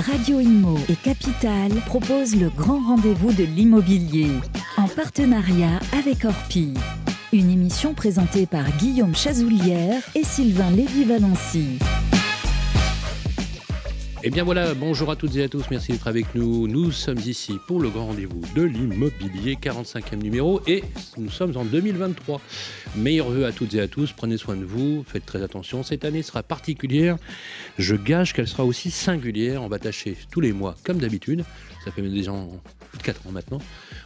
Radio Imo et Capital proposent le grand rendez-vous de l'immobilier, en partenariat avec Orpi. Une émission présentée par Guillaume Chazoulière et Sylvain Lévy-Valency. Et bien voilà, bonjour à toutes et à tous, merci d'être avec nous. Nous sommes ici pour le grand rendez-vous de l'immobilier, 45e numéro, et nous sommes en 2023. Meilleurs vœux à toutes et à tous, prenez soin de vous, faites très attention. Cette année sera particulière, je gage qu'elle sera aussi singulière. On va tâcher tous les mois, comme d'habitude, ça fait déjà plus de 4 ans maintenant,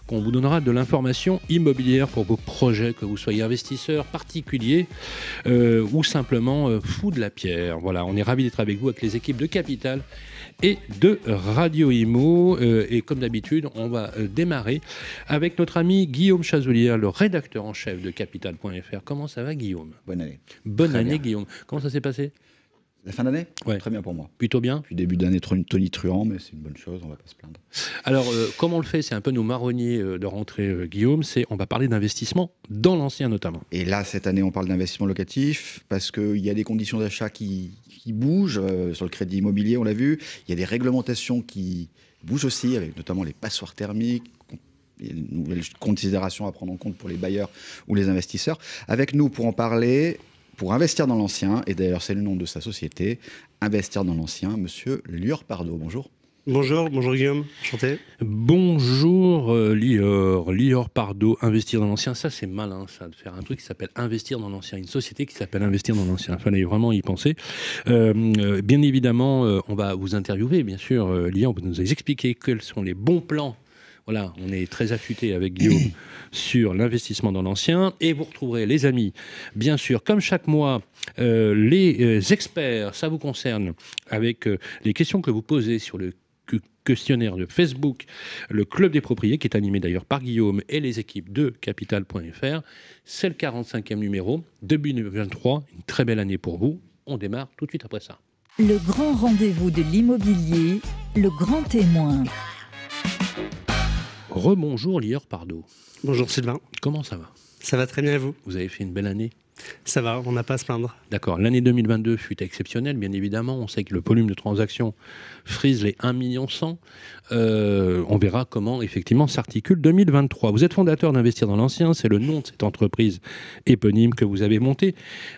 qu'on vous donnera de l'information immobilière pour vos projets, que vous soyez investisseur particulier ou simplement fou de la pierre. Voilà, on est ravis d'être avec vous, avec les équipes de Capital et de Radio Imo. Et comme d'habitude, on va démarrer avec notre ami Guillaume Chazoulière, le rédacteur en chef de Capital.fr. Comment ça va, Guillaume? Bonne année. Bonne année, Guillaume. Comment ça s'est passé? La fin d'année? Ouais. Très bien pour moi. Plutôt bien? Puis début d'année tonitruant, mais c'est une bonne chose, on va pas se plaindre. Alors, comme on le fait, c'est un peu nos marronniers de rentrée, Guillaume, on va parler d'investissement dans l'ancien notamment. Et là, cette année, on parle d'investissement locatif, parce qu'il y a des conditions d'achat qui bougent, sur le crédit immobilier, on l'a vu. Il y a des réglementations qui bougent aussi, avec notamment les passoires thermiques, il y a une nouvelle considération à prendre en compte pour les bailleurs ou les investisseurs. Avec nous, pour en parler, pour investir dans l'ancien, et d'ailleurs c'est le nom de sa société, Investir dans l'ancien, monsieur Lior Pardo. Bonjour. Bonjour Guillaume, enchanté. Bonjour Lior Pardo, Investir dans l'ancien. Ça c'est malin, ça, de faire un truc qui s'appelle Investir dans l'ancien, une société qui s'appelle Investir dans l'ancien. Il fallait vraiment y penser. Bien évidemment, on va vous interviewer, bien sûr, Lior, vous nous expliquer quels sont les bons plans. Voilà, on est très affûté avec Guillaume sur l'investissement dans l'ancien. Et vous retrouverez, les amis, bien sûr, comme chaque mois, les experts, ça vous concerne, avec les questions que vous posez sur le questionnaire de Facebook, le Club des Propriétaires, qui est animé d'ailleurs par Guillaume et les équipes de Capital.fr. C'est le 45e numéro, 2023, une très belle année pour vous. On démarre tout de suite après ça. Le grand rendez-vous de l'immobilier, le grand témoin. Rebonjour Lior Pardo. Bonjour Sylvain. Comment ça va? Ça va très bien et vous? Vous avez fait une belle année? Ça va, on n'a pas à se plaindre. D'accord. L'année 2022 fut exceptionnelle, bien évidemment. On sait que le volume de transactions frise les 1,1 million. On verra comment, effectivement, s'articule 2023. Vous êtes fondateur d'Investir dans l'ancien. C'est le nom de cette entreprise éponyme que vous avez montée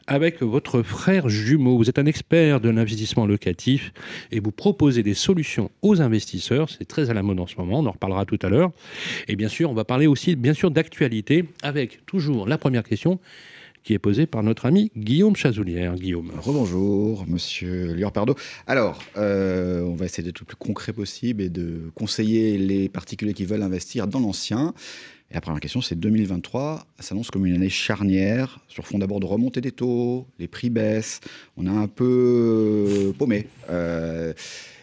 avec votre frère jumeau. Vous êtes un expert de l'investissement locatif et vous proposez des solutions aux investisseurs. C'est très à la mode en ce moment. On en reparlera tout à l'heure. Et bien sûr, on va parler aussi, bien sûr, d'actualité avec toujours la première question qui est posée par notre ami Guillaume Chazoulière. Guillaume. Rebonjour, monsieur Lior Pardo. Alors, on va essayer d'être le plus concret possible et de conseiller les particuliers qui veulent investir dans l'ancien. Et la première question, c'est 2023 s'annonce comme une année charnière, sur fond d'abord de remontée des taux, les prix baissent, on a un peu paumé.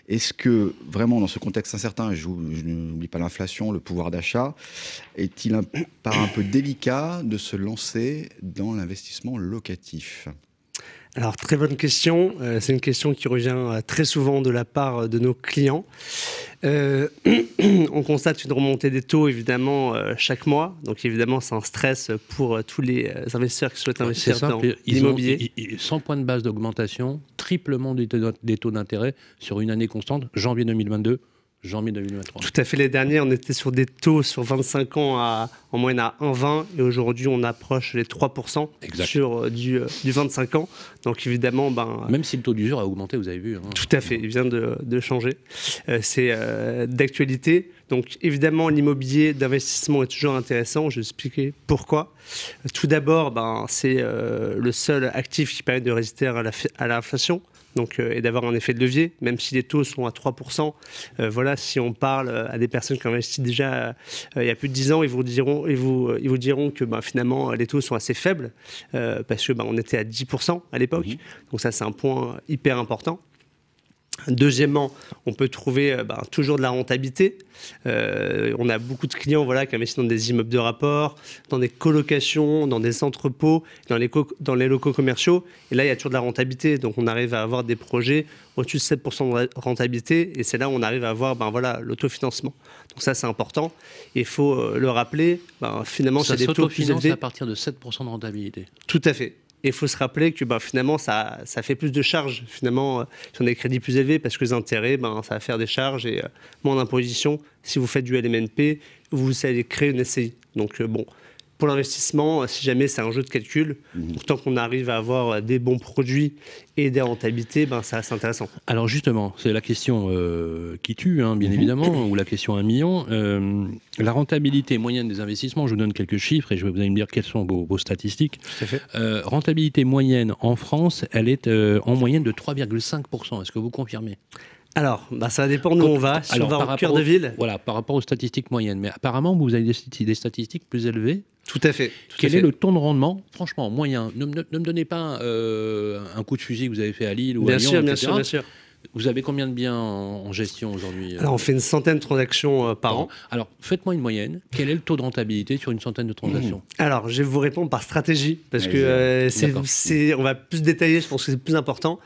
Est-ce que, vraiment, dans ce contexte incertain, je n'oublie pas l'inflation, le pouvoir d'achat, est-il pas un peu délicat de se lancer dans l'investissement locatif ? Alors, très bonne question. C'est une question qui revient très souvent de la part de nos clients. On constate une remontée des taux, évidemment, chaque mois. Donc, évidemment, c'est un stress pour tous les investisseurs qui souhaitent investir dans l'immobilier. 100 points de base d'augmentation, triplement des taux d'intérêt sur une année constante, janvier 2022. Janvier 2023. Tout à fait. Les derniers, on était sur des taux sur 25 ans en moyenne à 1,20 et aujourd'hui, on approche les 3% sur du 25 ans. Donc évidemment... Même si le taux d'usure a augmenté, vous avez vu. Hein. Tout à fait, il vient de changer. C'est d'actualité. Donc évidemment, l'immobilier d'investissement est toujours intéressant. Je vais expliquer pourquoi. Tout d'abord, c'est le seul actif qui permet de résister à l'inflation. Donc, et d'avoir un effet de levier, même si les taux sont à 3%. Voilà, si on parle à des personnes qui ont investi déjà il y a plus de 10 ans, ils vous diront que finalement les taux sont assez faibles parce que on était à 10% à l'époque. Donc ça, c'est un point hyper important. Deuxièmement, on peut trouver toujours de la rentabilité. On a beaucoup de clients qui investissent dans des immeubles de rapport, dans des colocations, dans des entrepôts, dans les locaux commerciaux. Et là, il y a toujours de la rentabilité. Donc, on arrive à avoir des projets au-dessus de 7% de rentabilité. Et c'est là où on arrive à avoir l'autofinancement. Donc ça, c'est important. Et il faut le rappeler, finalement, c'est des taux plus élevés. à partir de 7% de rentabilité. Tout à fait. Et il faut se rappeler que finalement, ça fait plus de charges, finalement, sur des crédits plus élevés, parce que les intérêts, ça va faire des charges et moins d'imposition. Si vous faites du LMNP, vous allez créer une SCI. Donc, pour l'investissement, si jamais c'est un jeu de calcul, tant qu'on arrive à avoir des bons produits et des rentabilités, ça reste intéressant. Alors justement, c'est la question qui tue, bien évidemment, ou la question 1 million. La rentabilité moyenne des investissements, je vous donne quelques chiffres et vous allez me dire quelles sont vos statistiques. Tout à fait. Rentabilité moyenne en France, elle est en moyenne de 3,5%. Est-ce que vous confirmez ? Alors, ça va dépendre où on va. Si on va au cœur de ville. Voilà, par rapport aux statistiques moyennes. Mais apparemment, vous avez des statistiques plus élevées. Tout à fait. Quel est le taux de rendement, franchement, moyen? Ne me donnez pas un coup de fusil que vous avez fait à Lille ou à Lyon, etc. Bien sûr. Vous avez combien de biens en gestion aujourd'hui? Alors, on fait une centaine de transactions par an. Alors, faites-moi une moyenne. Quel est le taux de rentabilité sur une centaine de transactions? Alors, je vais vous répondre par stratégie, parce que on va plus détailler, je pense que c'est plus important.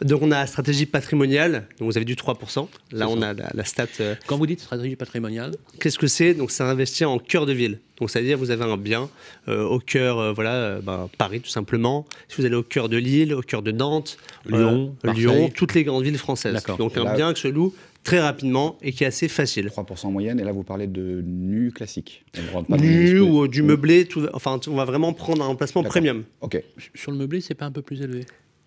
Donc, on a la stratégie patrimoniale, donc vous avez du 3%. Là, on a la stat. Quand vous dites stratégie patrimoniale, qu'est-ce que c'est? Donc, c'est investir en cœur de ville. Donc, c'est-à-dire, vous avez un bien au cœur, Paris, tout simplement. Si vous allez au cœur de Lille, au cœur de Nantes, Lyon, toutes les grandes villes françaises. Donc, un bien qui se loue très rapidement et qui est assez facile. 3% en moyenne, et là, vous parlez de nu classique. Nu ou du meublé, on va vraiment prendre un emplacement premium. Ok. Sur le meublé, c'est pas un peu plus élevé?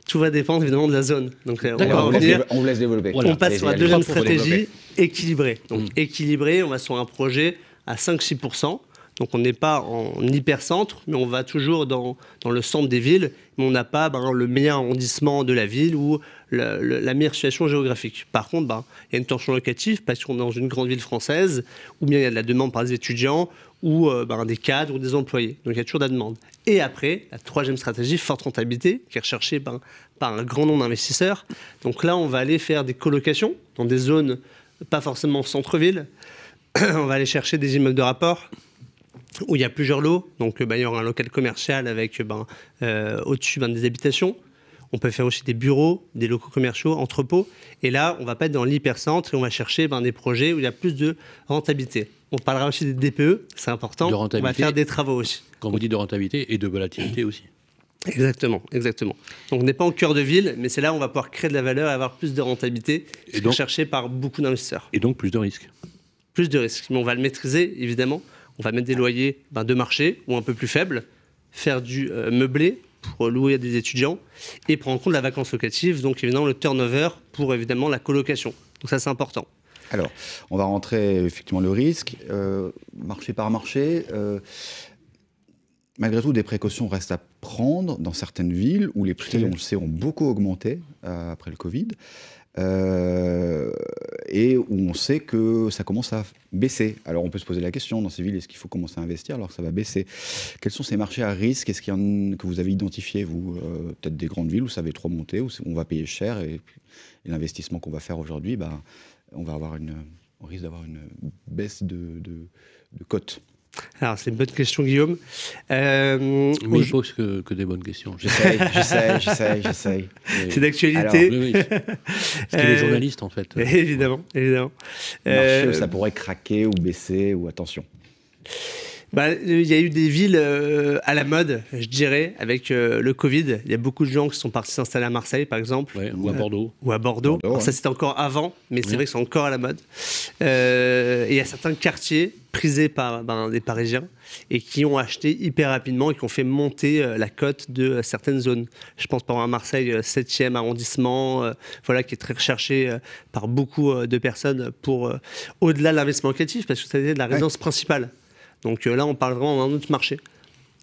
Tout va dépendre évidemment de la zone. Donc, on vous laisse développer. Voilà. On passe sur la deuxième stratégie, équilibrée. Donc, équilibrée, on va sur un projet à 5-6%. Donc on n'est pas en hypercentre, mais on va toujours dans le centre des villes, mais on n'a pas le meilleur arrondissement de la ville ou la meilleure situation géographique. Par contre, il y a une tension locative parce qu'on est dans une grande ville française, ou bien il y a de la demande par des étudiants, ou des cadres ou des employés. Donc il y a toujours de la demande. Et après, la troisième stratégie, forte rentabilité, qui est recherchée par un grand nombre d'investisseurs. Donc là, on va aller faire des colocations dans des zones pas forcément centre-ville. On va aller chercher des immeubles de rapport, où il y a plusieurs lots, donc il y aura un local commercial avec au-dessus des habitations. On peut faire aussi des bureaux, des locaux commerciaux, entrepôts. Et là, on ne va pas être dans l'hypercentre et on va chercher des projets où il y a plus de rentabilité. On parlera aussi des DPE, c'est important. On va faire des travaux aussi. Quand vous dites de rentabilité et de volatilité aussi. Exactement. Donc on n'est pas au cœur de ville, mais c'est là où on va pouvoir créer de la valeur et avoir plus de rentabilité, et donc recherché par beaucoup d'investisseurs. Et donc plus de risques. Plus de risques, mais on va le maîtriser évidemment. On va mettre des loyers de marché ou un peu plus faibles, faire du meublé pour louer à des étudiants et prendre en compte la vacance locative, donc évidemment le turnover pour évidemment la colocation. Donc ça, c'est important. Alors, on va rentrer effectivement le risque, marché par marché. Malgré tout, des précautions restent à prendre dans certaines villes où les prix, on le sait, ont beaucoup augmenté après le Covid. Et où on sait que ça commence à baisser. Alors on peut se poser la question, dans ces villes, est-ce qu'il faut commencer à investir alors que ça va baisser? Quels sont ces marchés à risque? Est-ce qu'il y en a que vous avez identifié, vous? Peut-être des grandes villes où ça va trop monter, où on va payer cher, et l'investissement qu'on va faire aujourd'hui, on risque d'avoir une baisse de cote. Alors, c'est une bonne question, Guillaume. Mais il pose que des bonnes questions. J'essaye. C'est d'actualité. Oui. Parce qu'il est journaliste, en fait. Évidemment. Marché, ça pourrait craquer ou baisser, ou attention. Il y a eu des villes à la mode, je dirais, avec le Covid. Il y a beaucoup de gens qui sont partis s'installer à Marseille, par exemple. Ouais, ou à Bordeaux. Alors, ça, c'était encore avant, mais c'est vrai que c'est encore à la mode. Et il y a certains quartiers prisés par des Parisiens et qui ont acheté hyper rapidement et qui ont fait monter la cote de certaines zones. Je pense par exemple à Marseille, 7e arrondissement, qui est très recherché par beaucoup de personnes pour au-delà de l'investissement locatif, parce que c'était de la résidence principale. Donc là, on parle vraiment d'un autre marché.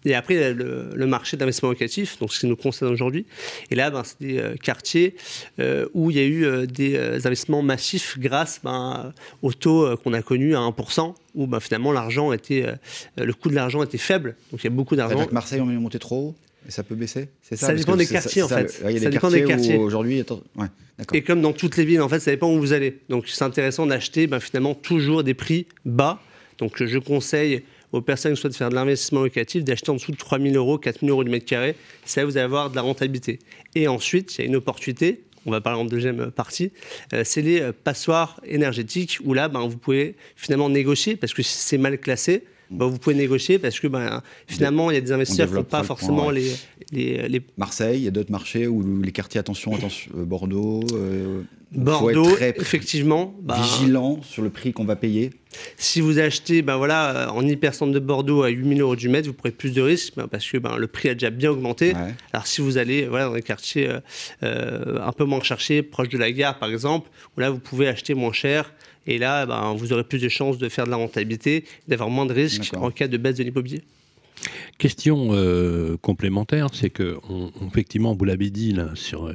Et après, le marché d'investissement locatif, donc ce qui nous concerne aujourd'hui. Et là, c'est des quartiers où il y a eu des investissements massifs grâce au taux qu'on a connu à 1%, où finalement le coût de l'argent était faible. Donc il y a beaucoup d'argent. C'est-à-dire que Marseille, on est monté trop haut et ça peut baisser? C'est ça? Ça dépend des quartiers, en fait. Il y a des quartiers où aujourd'hui... Et comme dans toutes les villes, en fait, ça dépend où vous allez. Donc c'est intéressant d'acheter finalement toujours des prix bas. Donc je conseille aux personnes qui souhaitent faire de l'investissement locatif d'acheter en dessous de 3 000 €, 4 000 € du mètre carré. C'est là où vous allez avoir de la rentabilité. Et ensuite, il y a une opportunité, on va parler en deuxième partie, c'est les passoires énergétiques, où là, vous pouvez finalement négocier, parce que si c'est mal classé, vous pouvez négocier parce que finalement, il y a des investisseurs qui n'ont pas forcément les... Marseille, il y a d'autres marchés où les quartiers, attention, Bordeaux... Bordeaux, faut être très effectivement. Vigilant sur le prix qu'on va payer. Si vous achetez en hypercentre de Bordeaux à 8 000 € du mètre, vous prenez plus de risques parce que le prix a déjà bien augmenté. Ouais. Alors si vous allez dans des quartiers un peu moins recherchés, proche de la gare par exemple, où là vous pouvez acheter moins cher. Et là, vous aurez plus de chances de faire de la rentabilité, d'avoir moins de risques en cas de baisse de l'immobilier. Question complémentaire, c'est que effectivement, vous l'avez dit là, sur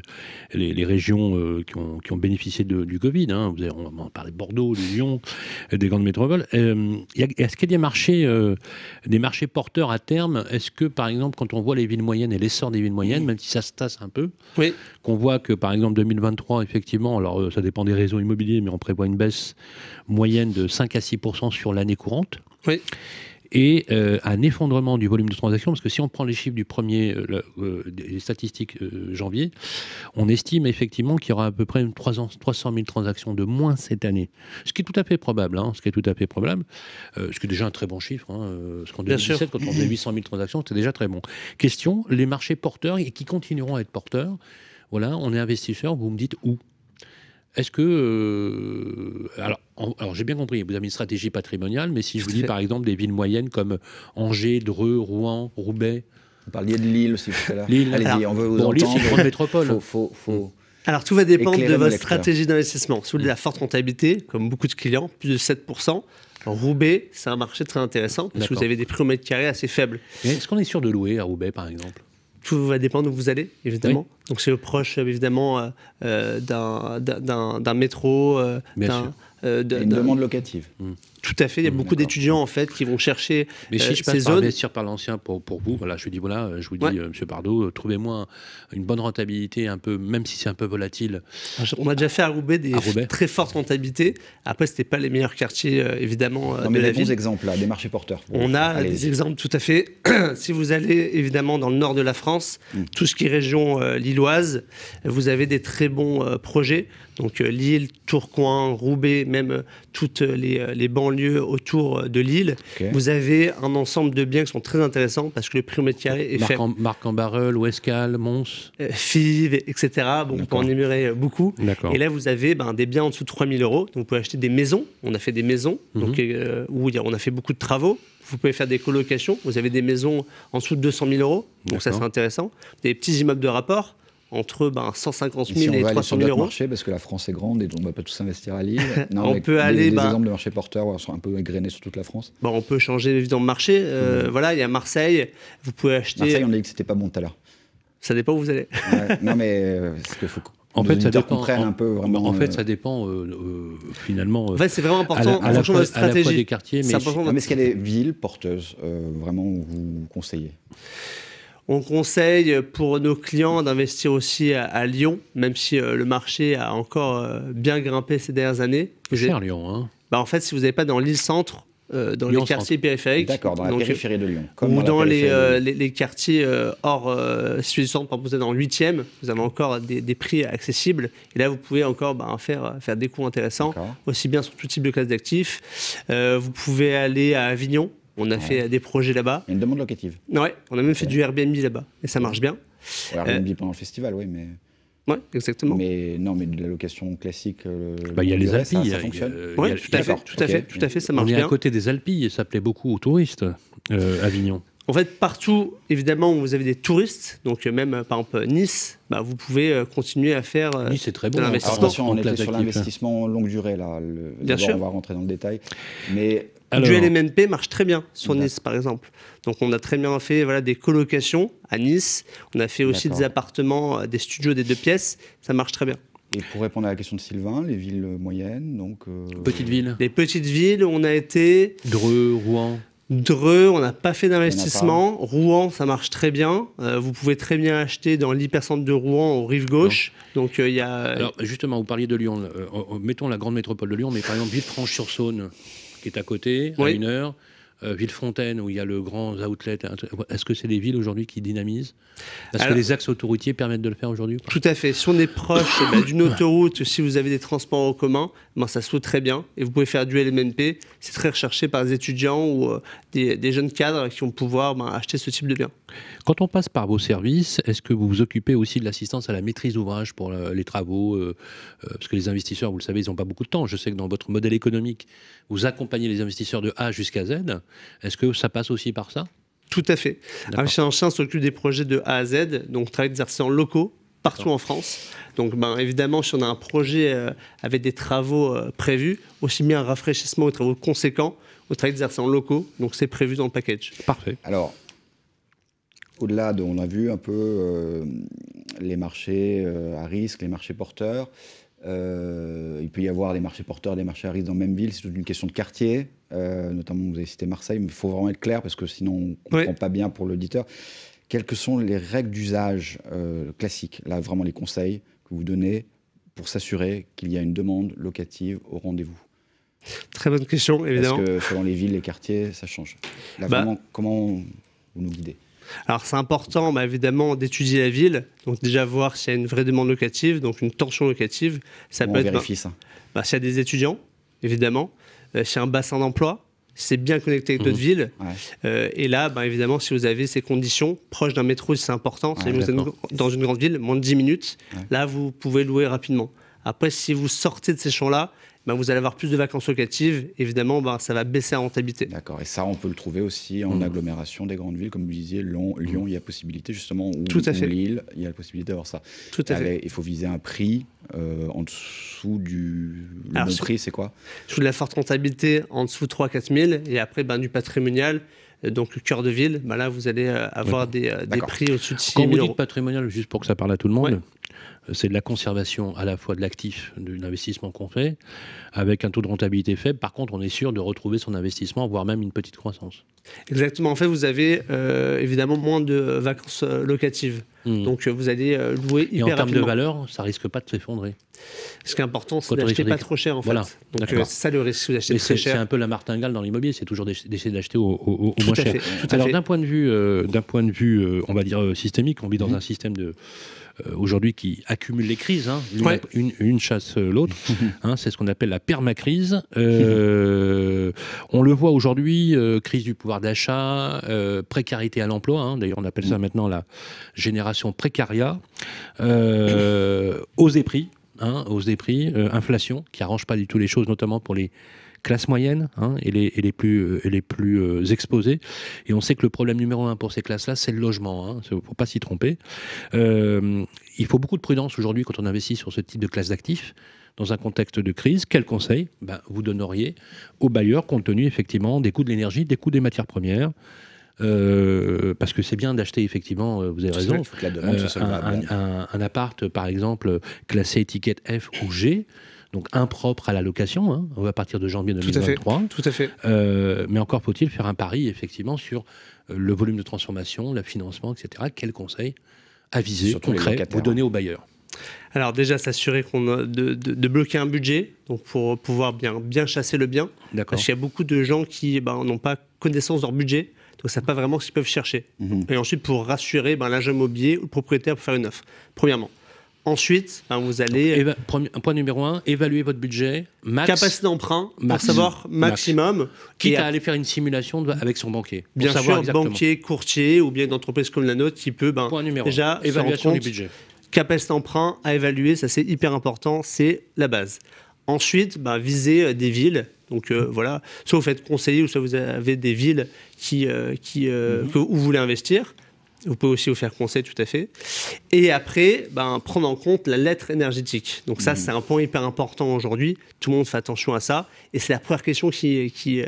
les régions qui ont bénéficié du Covid, on va parler de Bordeaux, de Lyon, des grandes métropoles. Est-ce qu'il y a des marchés porteurs à terme? Est-ce que, par exemple, quand on voit les villes moyennes et l'essor des villes moyennes, même si ça se tasse un peu, qu'on voit que, par exemple, 2023, effectivement, alors ça dépend des réseaux immobiliers, mais on prévoit une baisse moyenne de 5 à 6% sur l'année courante. Oui. Et un effondrement du volume de transactions, parce que si on prend les chiffres du premier, des statistiques janvier, on estime effectivement qu'il y aura à peu près 300 000 transactions de moins cette année. Ce qui est tout à fait probable, ce qui est déjà un très bon chiffre. Parce qu'en 2017, quand on faisait 800 000 transactions, c'était déjà très bon. Question, les marchés porteurs, et qui continueront à être porteurs, voilà, on est investisseur, vous me dites où ? Est-ce que... alors j'ai bien compris, vous avez une stratégie patrimoniale, mais si je vous dis par exemple des villes moyennes comme Angers, Dreux, Rouen, Roubaix... Vous parliez de Lille aussi tout à l'heure. Lille, allez-y, on veut vous entendre. Lille, c'est une grande métropole. Alors tout va dépendre de votre stratégie d'investissement. Si vous voulez la forte rentabilité, comme beaucoup de clients, plus de 7%, Roubaix, c'est un marché très intéressant, parce que vous avez des prix au mètre carré assez faibles. Mais est-ce qu'on est sûr de louer à Roubaix, par exemple ? Tout va dépendre où vous allez, évidemment. Oui. Donc c'est proche, évidemment, d'un métro, une demande locative. Tout à fait. Il y a beaucoup d'étudiants, en fait, qui vont chercher mais si je passe ces par zones. investir par l'ancien pour vous, voilà, je vous dis, Monsieur Pardo, trouvez-moi une bonne rentabilité, un peu, même si c'est un peu volatile. On a déjà fait à Roubaix des très fortes rentabilités. Après, c'était pas les meilleurs quartiers, évidemment, de la ville. Bons exemples, là, des marchés porteurs. On a des exemples, tout à fait. Si vous allez, évidemment, dans le nord de la France, tout ce qui est région lilloise, vous avez des très bons projets. Donc Lille, Tourcoing, Roubaix, même toutes les banlieues autour de Lille. Okay. Vous avez un ensemble de biens qui sont très intéressants parce que le prix au mètre carré est faible. Marc-en-Barœul, Ouescal, Mons, Fives, etc. Bon, on peut en énumérer beaucoup. Et là, vous avez des biens en dessous de 3 000 €. Donc vous pouvez acheter des maisons. On a fait des maisons donc, où on a fait beaucoup de travaux. Vous pouvez faire des colocations. Vous avez des maisons en dessous de 200 000 €. Donc ça, c'est intéressant. Des petits immeubles de rapport. Entre 150 000 et 300 000 €. Marché, parce que la France est grande et donc on ne va pas tous investir à Lille. Non, on peut aller. Des exemples de marchés porteurs sont un peu égrenés sur toute la France. On peut changer évidemment de marché. Voilà, il y a Marseille. Vous pouvez acheter. Marseille, on a dit que c'était pas bon tout à l'heure. Ça dépend où vous allez. Non, mais parce qu'il faut. En fait, ça dépend. Un peu vraiment. En fait, ça dépend finalement. En fait, c'est vraiment important en fonction de votre stratégie. À la fois des quartiers, mais est-ce qu'il y a des villes porteuses vraiment où vous conseillez? On conseille pour nos clients d'investir aussi à Lyon, même si le marché a encore bien grimpé ces dernières années. C'est cher Lyon, en fait, si vous n'avez pas dans l'île-centre, dans les quartiers périphériques. D'accord, dans la périphérie de Lyon. Comme ou dans les quartiers hors situés du centre, par exemple, vous êtes dans le 8e, vous avez encore des prix accessibles. Et là, vous pouvez encore faire des coûts intéressants, aussi bien sur tout type de classe d'actifs. Vous pouvez aller à Avignon. On a fait des projets là-bas. Il y a une demande locative. Ouais, on a même fait du Airbnb là-bas. Et ça marche bien. Airbnb pendant le festival, oui, mais... Oui, exactement. Mais non, mais de la location classique... il y a les Alpilles. Ça fonctionne. Oui, tout à fait, ça marche bien. On est à côté des Alpilles et ça plaît beaucoup aux touristes, Avignon. En fait, partout, évidemment, où vous avez des touristes, donc même, par exemple, Nice, vous pouvez continuer à faire Nice, c'est très bon, de l'investissement. Attention, on était sur l'investissement longue durée, là. Bien sûr. On va rentrer dans le détail. Mais... Du LMNP marche très bien sur Nice, par exemple. Donc, on a très bien fait des colocations à Nice. On a fait aussi des appartements, des studios des 2 pièces. Ça marche très bien. Et pour répondre à la question de Sylvain, les villes moyennes, donc... Petites villes. Les petites villes, on a été... Dreux, Rouen. Dreux, on n'a pas fait d'investissement. Rouen, ça marche très bien. Vous pouvez très bien acheter dans l'hypercentre de Rouen, au rive gauche. Donc, il y a... Alors, justement, vous parliez de Lyon. Mettons la grande métropole de Lyon, mais par exemple, Villefranche-sur-Saône, qui est à côté, à 1 heure. Villefontaine, où il y a le grand outlet. Est-ce que c'est des villes aujourd'hui qui dynamisent? Est-ce que les axes autoroutiers permettent de le faire aujourd'hui? Tout à fait. Si on est proche d'une autoroute, si vous avez des transports en commun, ça se fait très bien. Et vous pouvez faire du LMNP. C'est très recherché par des étudiants ou des jeunes cadres qui vont pouvoir acheter ce type de bien. Quand on passe par vos services, est-ce que vous vous occupez aussi de l'assistance à la maîtrise d'ouvrage pour les travaux? Parce que les investisseurs, vous le savez, ils n'ont pas beaucoup de temps. Je sais que dans votre modèle économique, vous accompagnez les investisseurs de A jusqu'à Z. Est-ce que ça passe aussi par ça? Tout à fait. Chez Anchin, on s'occupe des projets de A à Z, donc travail des artisans locaux partout en France. Donc évidemment, si on a un projet avec des travaux prévus, aussi bien un rafraîchissement aux travaux conséquents, au travail des artisans locaux, donc c'est prévu dans le package. Parfait. Alors, au-delà on a vu un peu les marchés à risque, les marchés porteurs. Il peut y avoir des marchés porteurs, des marchés à risque dans la même ville. C'est toute une question de quartier. Notamment, vous avez cité Marseille, mais il faut vraiment être clair parce que sinon, on ne comprend pas bien pour l'auditeur. Quelles que sont les règles d'usage classiques? Là, vraiment les conseils que vous donnez pour s'assurer qu'il y a une demande locative au rendez-vous. Très bonne question, évidemment. Parce que selon les villes, les quartiers, ça change. Là, vraiment, comment vous nous guidez? Alors c'est important évidemment d'étudier la ville, donc déjà voir s'il y a une vraie demande locative, donc une tension locative. Ça peut être vérifie ça. S'il y a des étudiants, évidemment, s'il y a un bassin d'emploi, si c'est bien connecté avec d'autres villes. Et là, évidemment, si vous avez ces conditions, proche d'un métro, c'est important. Si vous êtes dans une grande ville, moins de 10 minutes, là vous pouvez louer rapidement. Après, si vous sortez de ces champs-là, vous allez avoir plus de vacances locatives. Évidemment, ça va baisser la rentabilité. D'accord. Et ça, on peut le trouver aussi en agglomération des grandes villes. Comme vous disiez, Lyon, il y a possibilité justement, ou Lille, il y a la possibilité d'avoir ça. Tout à fait. Il faut viser un prix en dessous du... Le bon prix, c'est quoi? Sous de la forte rentabilité, en dessous de 3-4 000. Et après, du patrimonial, donc cœur de ville, là, vous allez avoir des prix au-dessus de 6 000 euros. Quand vous dites patrimonial, juste pour que ça parle à tout le monde, c'est de la conservation à la fois de l'actif, de l'investissement qu'on fait, avec un taux de rentabilité faible. Par contre, on est sûr de retrouver son investissement, voire même une petite croissance. Exactement. En fait, vous avez évidemment moins de vacances locatives. Donc, vous allez louer hyper rapidement. Et en termes de valeur, ça risque pas de s'effondrer. Ce qui est important, c'est d'acheter pas trop cher, en fait. Donc, c'est ça le risque, vous achetez très cher. C'est un peu la martingale dans l'immobilier, c'est toujours d'essayer d'acheter au moins cher. Alors, d'un point de vue, on va dire systémique, on vit dans un système de... aujourd'hui qui accumule les crises, une chasse l'autre, c'est ce qu'on appelle la permacrise. On le voit aujourd'hui, crise du pouvoir d'achat, précarité à l'emploi, d'ailleurs on appelle ça maintenant la génération précaria, hausse des prix, inflation qui arrange pas du tout les choses, notamment pour les classes moyennes et les plus exposées. Et on sait que le problème numéro 1 pour ces classes-là, c'est le logement. Il ne faut pas s'y tromper. Il faut beaucoup de prudence aujourd'hui quand on investit sur ce type de classe d'actifs. Dans un contexte de crise, quel conseil vous donneriez aux bailleurs compte tenu effectivement des coûts de l'énergie, des coûts des matières premières? Parce que c'est bien d'acheter effectivement, vous avez raison, un appart par exemple classé étiquette F ou G, donc impropre à la location, à partir de janvier 2023. Tout à fait. Mais encore faut-il faire un pari effectivement sur le volume de transformation, le financement, etc. Quel conseil avisé, concret, vous donnez aux bailleurs? Alors déjà, s'assurer de bloquer un budget, donc pour pouvoir bien chasser le bien. Parce qu'il y a beaucoup de gens qui n'ont pas connaissance de leur budget, donc ils ne savent pas vraiment ce qu'ils peuvent chercher. Et ensuite, pour rassurer l'agent immobilier ou le propriétaire pour faire une offre, premièrement. Ensuite, vous allez... point numéro 1, évaluer votre budget, max. Capacité d'emprunt, pour savoir maximum. Quitte à aller faire une simulation avec son banquier. Bien sûr, banquier, courtier, ou bien une entreprise comme la nôtre qui peut point numéro déjà 1, évaluation du budget. Capacité d'emprunt à évaluer, ça c'est hyper important, c'est la base. Ensuite, viser des villes. Donc voilà, soit vous faites conseiller, ou soit vous avez des villes où vous voulez investir. Vous pouvez aussi vous faire conseiller, tout à fait. Et après, prendre en compte la lettre énergétique. Donc ça, c'est un point hyper important aujourd'hui. Tout le monde fait attention à ça. Et c'est la première question qui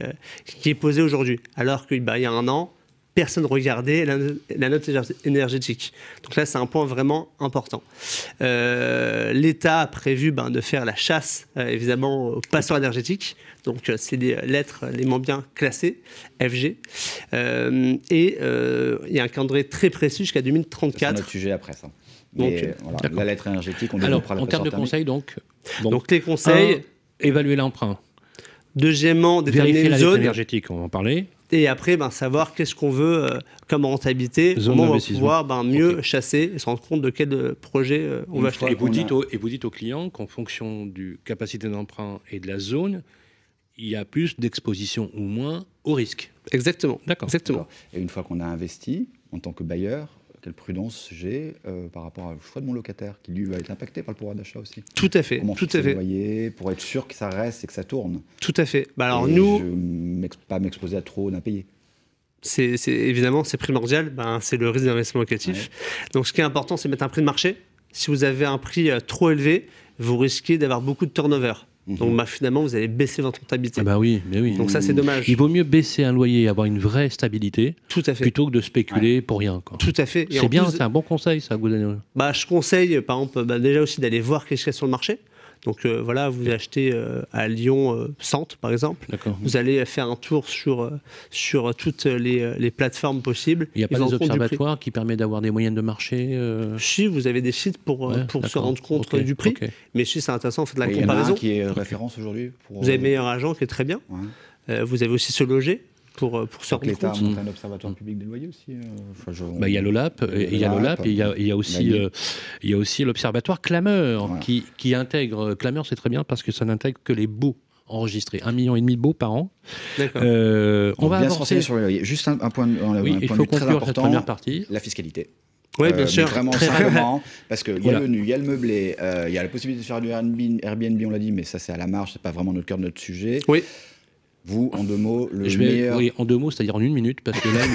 est posée aujourd'hui. Alors qu'il y a un an, personne ne regardait la note énergétique. Donc là, c'est un point vraiment important. L'État a prévu de faire la chasse, évidemment, aux passeurs énergétiques. Donc, c'est des lettres les moins bien classées, FG. Et il y a un calendrier très précis jusqu'à 2034. C'est notre sujet après ça. Donc, la lettre énergétique, on développera la en termes de conseils, donc les conseils... évaluer l'emprunt. Deuxièmement, déterminer vérifier une la zone. énergétique, on va en parler. Et après, savoir qu'est-ce qu'on veut comme rentabilité, Zone comment on va d'investissement. pouvoir mieux chasser et se rendre compte de quel projet on va acheter. Et vous dites aux clients qu'en fonction du capacité d'emprunt et de la zone, il y a plus d'exposition ou moins au risque. Exactement. D'accord. Exactement. Et une fois qu'on a investi, en tant que bailleur, quelle prudence j'ai par rapport au choix de mon locataire, qui lui va être impacté par le pouvoir d'achat aussi. Tout à fait. Comment Tout fixer à le fait. loyer pour être sûr que ça reste et que ça tourne. Tout à fait. Alors Et nous, pas m'exposer à trop d'impayés. évidemment, c'est primordial. C'est le risque d'investissement locatif. Ouais. Donc, ce qui est important, c'est mettre un prix de marché. Si vous avez un prix trop élevé, vous risquez d'avoir beaucoup de turnover. Donc, finalement, vous allez baisser votre rentabilité. Ah bah oui, mais oui. Donc, ça, c'est dommage. Il vaut mieux baisser un loyer et avoir une vraie stabilité Tout à fait. plutôt que de spéculer pour rien, quoi. Tout à fait. Et C'est en bien, plus, c'est un bon conseil, ça, vous donnez. je conseille, par exemple, déjà aussi d'aller voir qu'est-ce qu'il y a sur le marché. Donc voilà, vous achetez à Lyon, Centre, par exemple. D'accord. Vous allez faire un tour sur toutes les plateformes possibles. Il n'y a pas Ils des en comptent du prix. observatoires qui permettent d'avoir des moyennes de marché Si, vous avez des sites pour Ouais, se d'accord. rendre compte Ok, du prix. ok. Mais si c'est intéressant, en fait, la Et il y en a un comparaison. qui est référence aujourd'hui. Vous avez meilleur agent qui est très bien. Ouais. Vous avez aussi Se Loger pour se Donc rendre l'État a compte. monté un observatoire public des loyers aussi. Il y a l'OLAP, il y a aussi l'observatoire Clameur, Voilà. qui intègre. Clameur, c'est très bien parce que ça n'intègre que les baux enregistrés. 1,5 million de baux par an. D'accord. On va bien se avancer. renseigner sur les loyers. Juste un point, Oui, il faut très conclure cette important, première partie. la fiscalité. Oui, bien Mais sûr. Vraiment Très simplement, parce qu'il y a Voilà. le nu, il y a le meublé, il y a la possibilité de faire du Airbnb, on l'a dit, mais ça c'est à la marge, c'est pas vraiment notre cœur de notre sujet. Oui. Vous, en 2 mots, le Je vais, meilleur... oui, en 2 mots, c'est-à-dire en 1 minute, parce que là,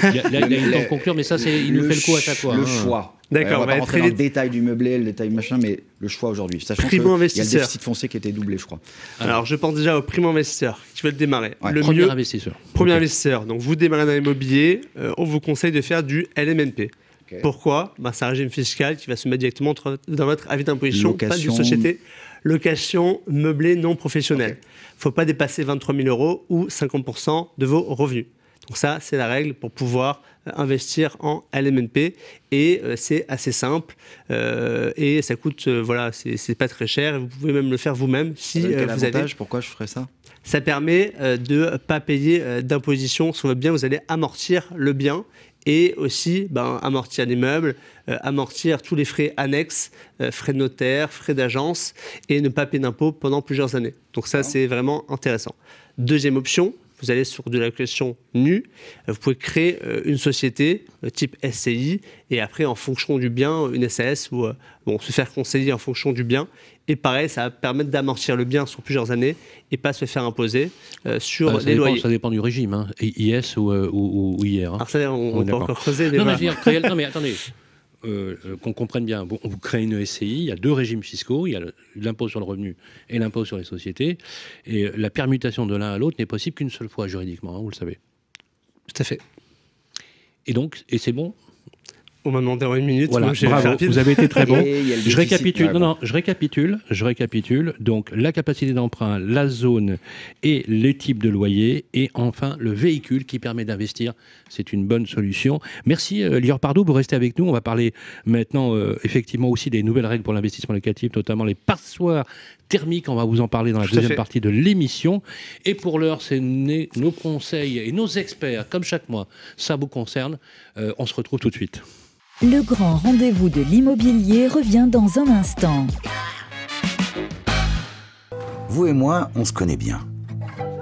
il a eu le temps de conclure, mais ça, il nous fait le coup à chaque fois. Le hein. choix. D'accord, on on va va pas être rentrer très dans le vite. détail du meublé, le détail machin, mais le choix aujourd'hui. Sachant qu'il y a le Primo-investisseur. déficit foncier qui a été doublé, je crois. Alors, je pense déjà aux primo-investisseurs qui veulent démarrer. Ouais. Le Premier mieux, investisseur. premier Ok. investisseur. Donc, vous démarrez dans l'immobilier, on vous conseille de faire du LMNP. Ok. Pourquoi ? C'est un régime fiscal qui va se mettre directement dans votre avis d'imposition, pas d'une Location. société. Location meublée non professionnelle. Ok. Il ne faut pas dépasser 23 000 € ou 50% de vos revenus. Donc ça, c'est la règle pour pouvoir investir en LMNP. Et c'est assez simple. Et ça coûte, c'est pas très cher. Vous pouvez même le faire vous-même si Quel vous avez... avantage ? Pourquoi je ferais ça ? Ça permet de ne pas payer d'impposition sur votre bien. Vous allez amortir le bien et aussi amortir l'immeuble, amortir tous les frais annexes, frais de notaire, frais d'agence et ne pas payer d'impôts pendant plusieurs années. Donc ça, c'est vraiment intéressant. Deuxième option, vous allez sur de la location nue. Vous pouvez créer une société type SCI et après, en fonction du bien, une SAS ou se faire conseiller en fonction du bien. Et pareil, ça va permettre d'amortir le bien sur plusieurs années et pas se faire imposer sur les loyers. Ça dépend du régime, hein. IS ou IR. Hein. Alors ça, on peut d'accord. encore creuser. Mais Non, mais voilà. je veux dire, créer- non, mais attendez. Qu'on comprenne bien, bon, vous créez une SCI, il y a 2 régimes fiscaux, il y a l'impôt sur le revenu et l'impôt sur les sociétés, et la permutation de l'un à l'autre n'est possible qu'une seule fois juridiquement, hein, vous le savez. Tout à fait. Et donc, c'est bon. On m'a demandé en 1 minute, Voilà, donc j'ai fait bravo, rapide. vous avez été très bon. Et il y a le Je déficit, récapitule. ouais, Non, bon. non, je récapitule. Donc, la capacité d'emprunt, la zone et les types de loyers. Et enfin, le véhicule qui permet d'investir. C'est une bonne solution. Merci, Lior Pardo, vous restez avec nous. On va parler maintenant, effectivement, aussi des nouvelles règles pour l'investissement locatif, notamment les passoires thermiques. On va vous en parler dans la Tout à deuxième fait. partie de l'émission. Et pour l'heure, c'est nos conseils et nos experts, comme chaque mois. Ça vous concerne. On se retrouve tout de suite. Le grand rendez-vous de l'immobilier revient dans un instant. Vous et moi, on se connaît bien.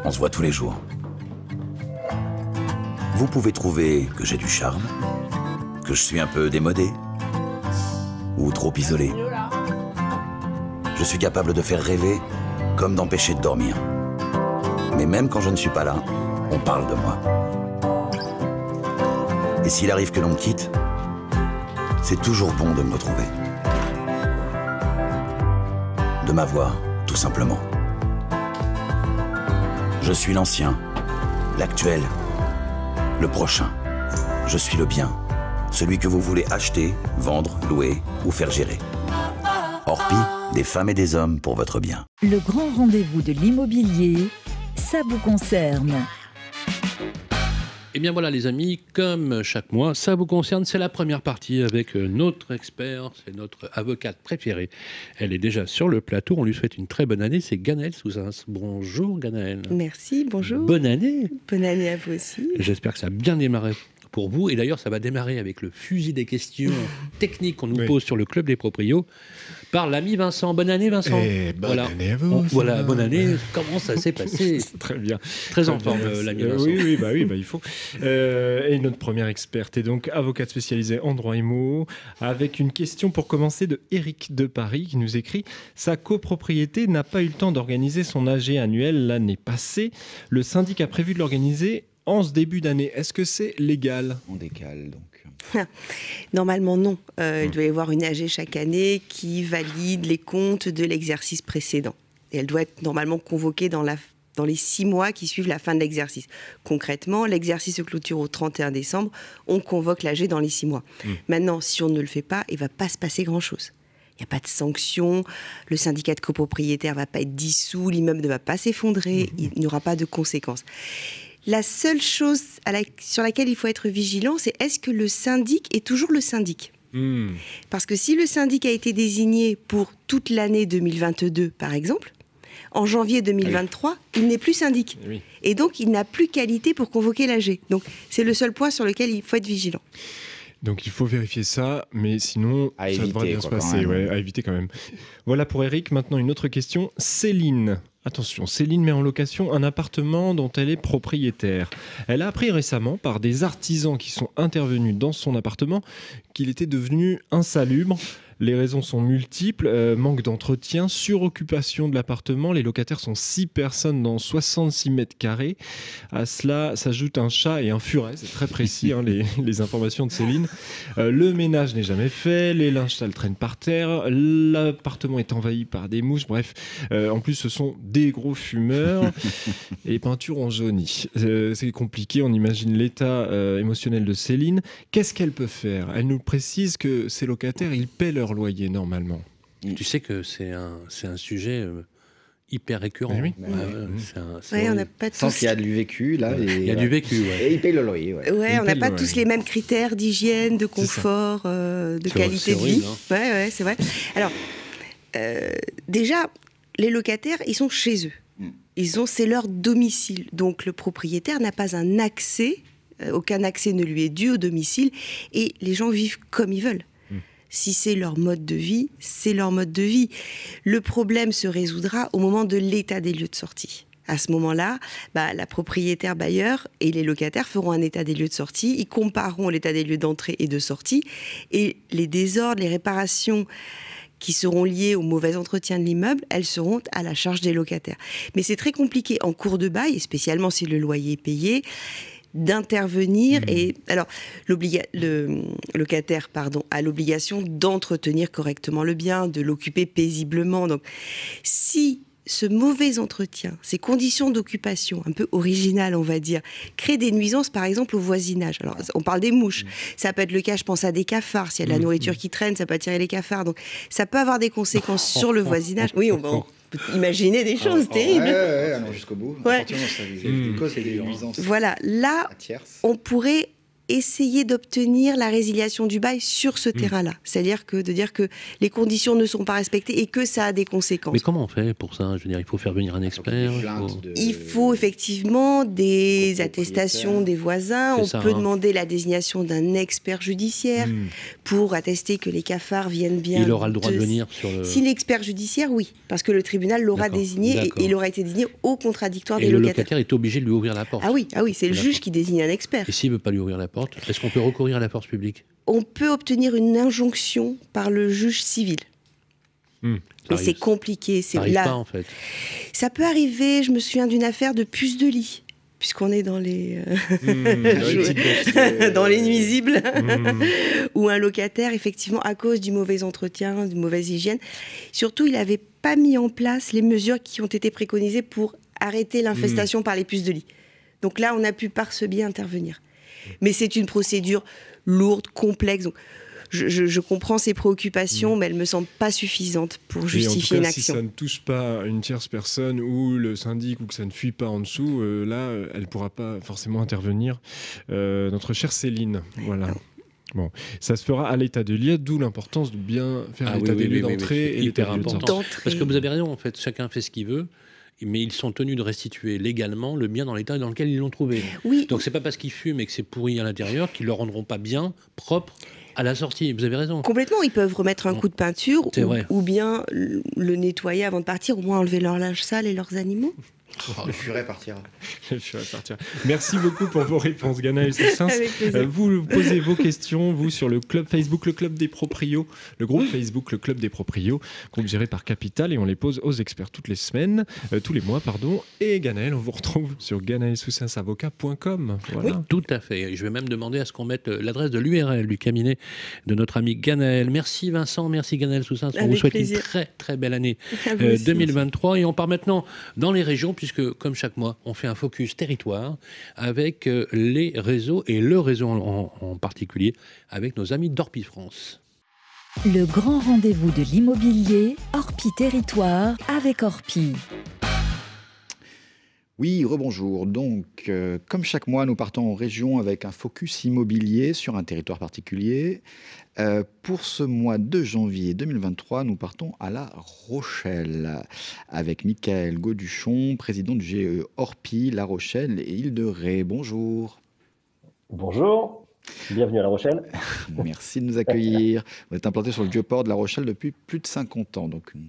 On se voit tous les jours. Vous pouvez trouver que j'ai du charme, que je suis un peu démodé, ou trop isolé. Je suis capable de faire rêver, comme d'empêcher de dormir. Mais même quand je ne suis pas là, on parle de moi. Et s'il arrive que l'on me quitte, c'est toujours bon de me retrouver. De m'avoir, tout simplement. Je suis l'ancien, l'actuel, le prochain. Je suis le bien, celui que vous voulez acheter, vendre, louer ou faire gérer. Orpi, des femmes et des hommes pour votre bien. Le grand rendez-vous de l'immobilier, ça vous concerne. Eh bien voilà les amis, comme chaque mois, ça vous concerne, c'est la première partie avec notre expert, c'est notre avocate préférée. Elle est déjà sur le plateau, on lui souhaite une très bonne année, c'est Ganaëlle Souzens. Bonjour Ganaëlle. Merci, bonjour. Bonne année. Bonne année à vous aussi. J'espère que ça a bien démarré pour vous, et d'ailleurs ça va démarrer avec le fusil des questions techniques qu'on nous pose sur le Club des Proprios par l'ami Vincent. Bonne année Vincent. Et bonne année à vous. Voilà, bonne année. Comment ça s'est passé? Très bien. Très en forme l'ami Vincent. Oui, il faut. Et notre première experte est donc avocate spécialisée en droit IMO, avec une question pour commencer de Eric de Paris qui nous écrit: sa copropriété n'a pas eu le temps d'organiser son AG annuel l'année passée. Le syndic a prévu de l'organiser en ce début d'année. Est-ce que c'est légal? On décale donc. Normalement, non. Il doit y avoir une AG chaque année qui valide les comptes de l'exercice précédent. Et elle doit être normalement convoquée dans les 6 mois qui suivent la fin de l'exercice. Concrètement, l'exercice se clôture au 31 décembre. On convoque l'AG dans les 6 mois. Maintenant, si on ne le fait pas, il ne va pas se passer grand-chose. Il n'y a pas de sanction, le syndicat de copropriétaires ne va pas être dissous, l'immeuble ne va pas s'effondrer, il n'y aura pas de conséquences. La seule chose sur laquelle il faut être vigilant, c'est est-ce que le syndic est toujours le syndic ? Parce que si le syndic a été désigné pour toute l'année 2022, par exemple, en janvier 2023, il n'est plus syndic. Oui. Et donc, il n'a plus qualité pour convoquer l'AG. Donc, c'est le seul point sur lequel il faut être vigilant. Donc il faut vérifier ça, mais sinon À ça éviter, devrait bien se quoi, passer. quand même. À éviter quand même. Voilà pour Eric. Maintenant une autre question. Céline. Attention, Céline met en location un appartement dont elle est propriétaire. Elle a appris récemment par des artisans qui sont intervenus dans son appartement qu'il était devenu insalubre. Les raisons sont multiples, manque d'entretien, suroccupation de l'appartement. Les locataires sont 6 personnes dans 66 mètres carrés. À cela s'ajoute un chat et un furet, c'est très précis les informations de Céline. Le ménage n'est jamais fait, les linges sales traînent par terre, l'appartement est envahi par des mouches, bref. En plus, ce sont des gros fumeurs et les peintures ont jauni. C'est compliqué, on imagine l'état émotionnel de Céline. Qu'est-ce qu'elle peut faire? Elle nous précise que ces locataires, ils paient leur loyer normalement. Tu sais que c'est un sujet hyper récurrent. Oui. On n'a pas Sans tous... qu'il y a du vécu, là. Il y a du vécu, ouais. Et il paye le loyer, ouais. Ouais, on n'a payent pas le tous loyer. les mêmes critères d'hygiène, de confort, de qualité de vie. horrible, hein. Ouais, c'est vrai. Alors, déjà, les locataires, ils sont chez eux. C'est leur domicile. Donc, le propriétaire n'a pas un accès, aucun accès ne lui est dû au domicile, et les gens vivent comme ils veulent. Si c'est leur mode de vie, c'est leur mode de vie. Le problème se résoudra au moment de l'état des lieux de sortie. À ce moment-là, la propriétaire bailleur et les locataires feront un état des lieux de sortie. Ils compareront l'état des lieux d'entrée et de sortie. Et les désordres, les réparations qui seront liées au mauvais entretien de l'immeuble, elles seront à la charge des locataires. Mais c'est très compliqué en cours de bail, et spécialement si le loyer est payé, d'intervenir. Et alors le locataire a l'obligation d'entretenir correctement le bien, de l'occuper paisiblement. Donc si ce mauvais entretien, ces conditions d'occupation un peu originales, on va dire, créent des nuisances, par exemple, au voisinage. Alors, on parle des mouches. Ça peut être le cas, je pense à des cafards. S'il y a de la nourriture qui traîne, ça peut attirer les cafards. Donc, ça peut avoir des conséquences sur le voisinage. Oui, on peut imaginer des choses terribles. Ouais, allons jusqu'au bout. Ouais. Des causes et des nuisances Voilà, là, à tierces. on pourrait essayer d'obtenir la résiliation du bail sur ce terrain-là. C'est-à-dire de dire que les conditions ne sont pas respectées et que ça a des conséquences. Mais comment on fait pour ça? Je veux dire, il faut faire venir un expert. Il faut effectivement des attestations des voisins. C'est On ça, peut hein. demander la désignation d'un expert judiciaire pour attester que les cafards viennent bien. Il aura le droit de venir sur le... Si l'expert judiciaire, oui, parce que le tribunal l'aura D'accord, désigné et d'accord. il aura été désigné au contradictoire Et des le locataires. locataire est obligé de lui ouvrir la porte. Ah oui, c'est le D'accord. juge qui désigne un expert. Et s'il ne veut pas lui ouvrir la porte, est-ce qu'on peut recourir à la force publique? On peut obtenir une injonction par le juge civil. Mais c'est compliqué. Ça n'arrive pas, en fait. Ça peut arriver, je me souviens d'une affaire de puce de lit, puisqu'on est dans les, dans les nuisibles, où un locataire, effectivement, à cause du mauvais entretien, de mauvaise hygiène, surtout, il n'avait pas mis en place les mesures qui ont été préconisées pour arrêter l'infestation par les puces de lit. Donc là, on a pu par ce biais intervenir. Mais c'est une procédure lourde, complexe. Donc, je comprends ses préoccupations, mais elles me semblent pas suffisantes pour justifier et en tout cas, une action. Si ça ne touche pas une tierce personne ou le syndic ou que ça ne fuit pas en dessous, là, elle ne pourra pas forcément intervenir. Notre chère Céline, voilà. Bon, ça se fera à l'état de lieu, d'où l'importance de bien faire l'état des lieux d'entrée et l'état hyper des lieux de important. sortie. Parce que vous avez raison, en fait, chacun fait ce qu'il veut, mais ils sont tenus de restituer légalement le bien dans l'état dans lequel ils l'ont trouvé. Oui. Donc c'est pas parce qu'ils fument et que c'est pourri à l'intérieur qu'ils le rendront pas bien, propre à la sortie. Vous avez raison. Complètement, ils peuvent remettre un coup de peinture C'est vrai. ou bien le nettoyer avant de partir, au moins enlever leur linge sale et leurs animaux. Le furet partira. Merci beaucoup pour vos réponses, Ganaël Soussens. Avec plaisir. Vous posez vos questions, vous, sur le club Facebook, le club des proprios, le groupe Facebook, le club des proprios, groupe géré par Capital, et on les pose aux experts toutes les semaines, tous les mois, pardon. Et Ganaël, on vous retrouve sur ganaelsoussensavocat.com. Voilà. Oui, tout à fait. Je vais même demander à ce qu'on mette l'adresse de l'URL du cabinet de notre ami Ganaël. Merci Vincent, merci Ganaël Soussens. On vous souhaite plaisir. une très très belle année À vous aussi. 2023. Et on part maintenant dans les régions, puisque comme chaque mois, on fait un focus territoire avec les réseaux et le réseau en particulier avec nos amis d'Orpi France. Le grand rendez-vous de l'immobilier, Orpi Territoire avec Orpi. Oui, rebonjour. Donc, comme chaque mois, nous partons en région avec un focus immobilier sur un territoire particulier. Pour ce mois de janvier 2023, nous partons à La Rochelle avec Michael Gauduchon, président du GE Orpi, La Rochelle et Île-de-Ré. Bonjour. Bonjour, bienvenue à La Rochelle. Merci de nous accueillir. Vous êtes implanté sur le vieux port de La Rochelle depuis plus de 50 ans, donc une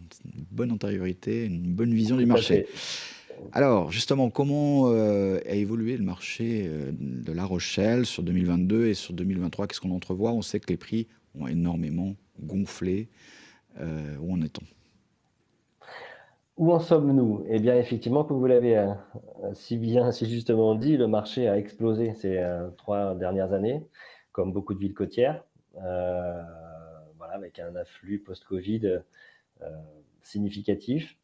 bonne antériorité, une bonne vision du marché. Alors, justement, comment a évolué le marché de La Rochelle sur 2022 et sur 2023? Qu'est-ce qu'on entrevoit? On sait que les prix ont énormément gonflé. Où en est-on? Où en sommes-nous? Eh bien, effectivement, comme vous l'avez si justement dit, le marché a explosé ces 3 dernières années, comme beaucoup de villes côtières, voilà, avec un afflux post-Covid significatif.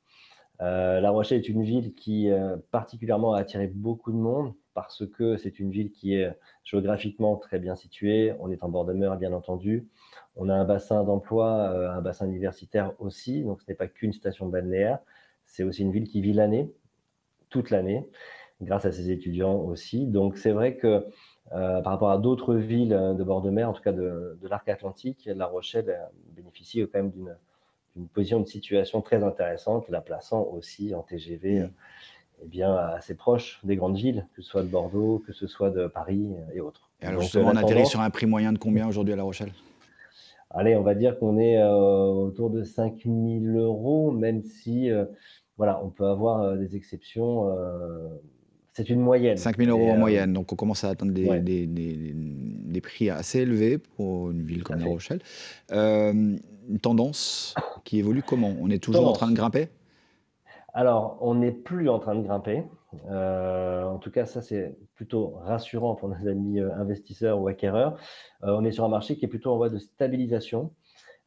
La Rochelle est une ville qui particulièrement a attiré beaucoup de monde parce que c'est une ville qui est géographiquement très bien située. On est en bord de mer, bien entendu. On a un bassin d'emploi, un bassin universitaire aussi. Donc, ce n'est pas qu'une station balnéaire. C'est aussi une ville qui vit l'année, toute l'année, grâce à ses étudiants aussi. Donc, c'est vrai que par rapport à d'autres villes de bord de mer, en tout cas de l'arc atlantique, La Rochelle bénéficie quand même d'une position de situation très intéressante, la plaçant aussi en TGV eh bien, assez proche des grandes villes, que ce soit de Bordeaux, que ce soit de Paris et autres. Et alors, donc, justement, on atterrit sur un prix moyen de combien aujourd'hui à La Rochelle? Allez, on va dire qu'on est autour de 5 000 €, même si voilà, on peut avoir des exceptions. C'est une moyenne. 5 000 € en moyenne, donc on commence à atteindre des prix assez élevés pour une ville comme La Rochelle. Une tendance qui évolue comment? On est toujours en train de grimper? Alors, on n'est plus en train de grimper. En tout cas, ça, c'est plutôt rassurant pour nos amis investisseurs ou acquéreurs. On est sur un marché qui est plutôt en voie de stabilisation.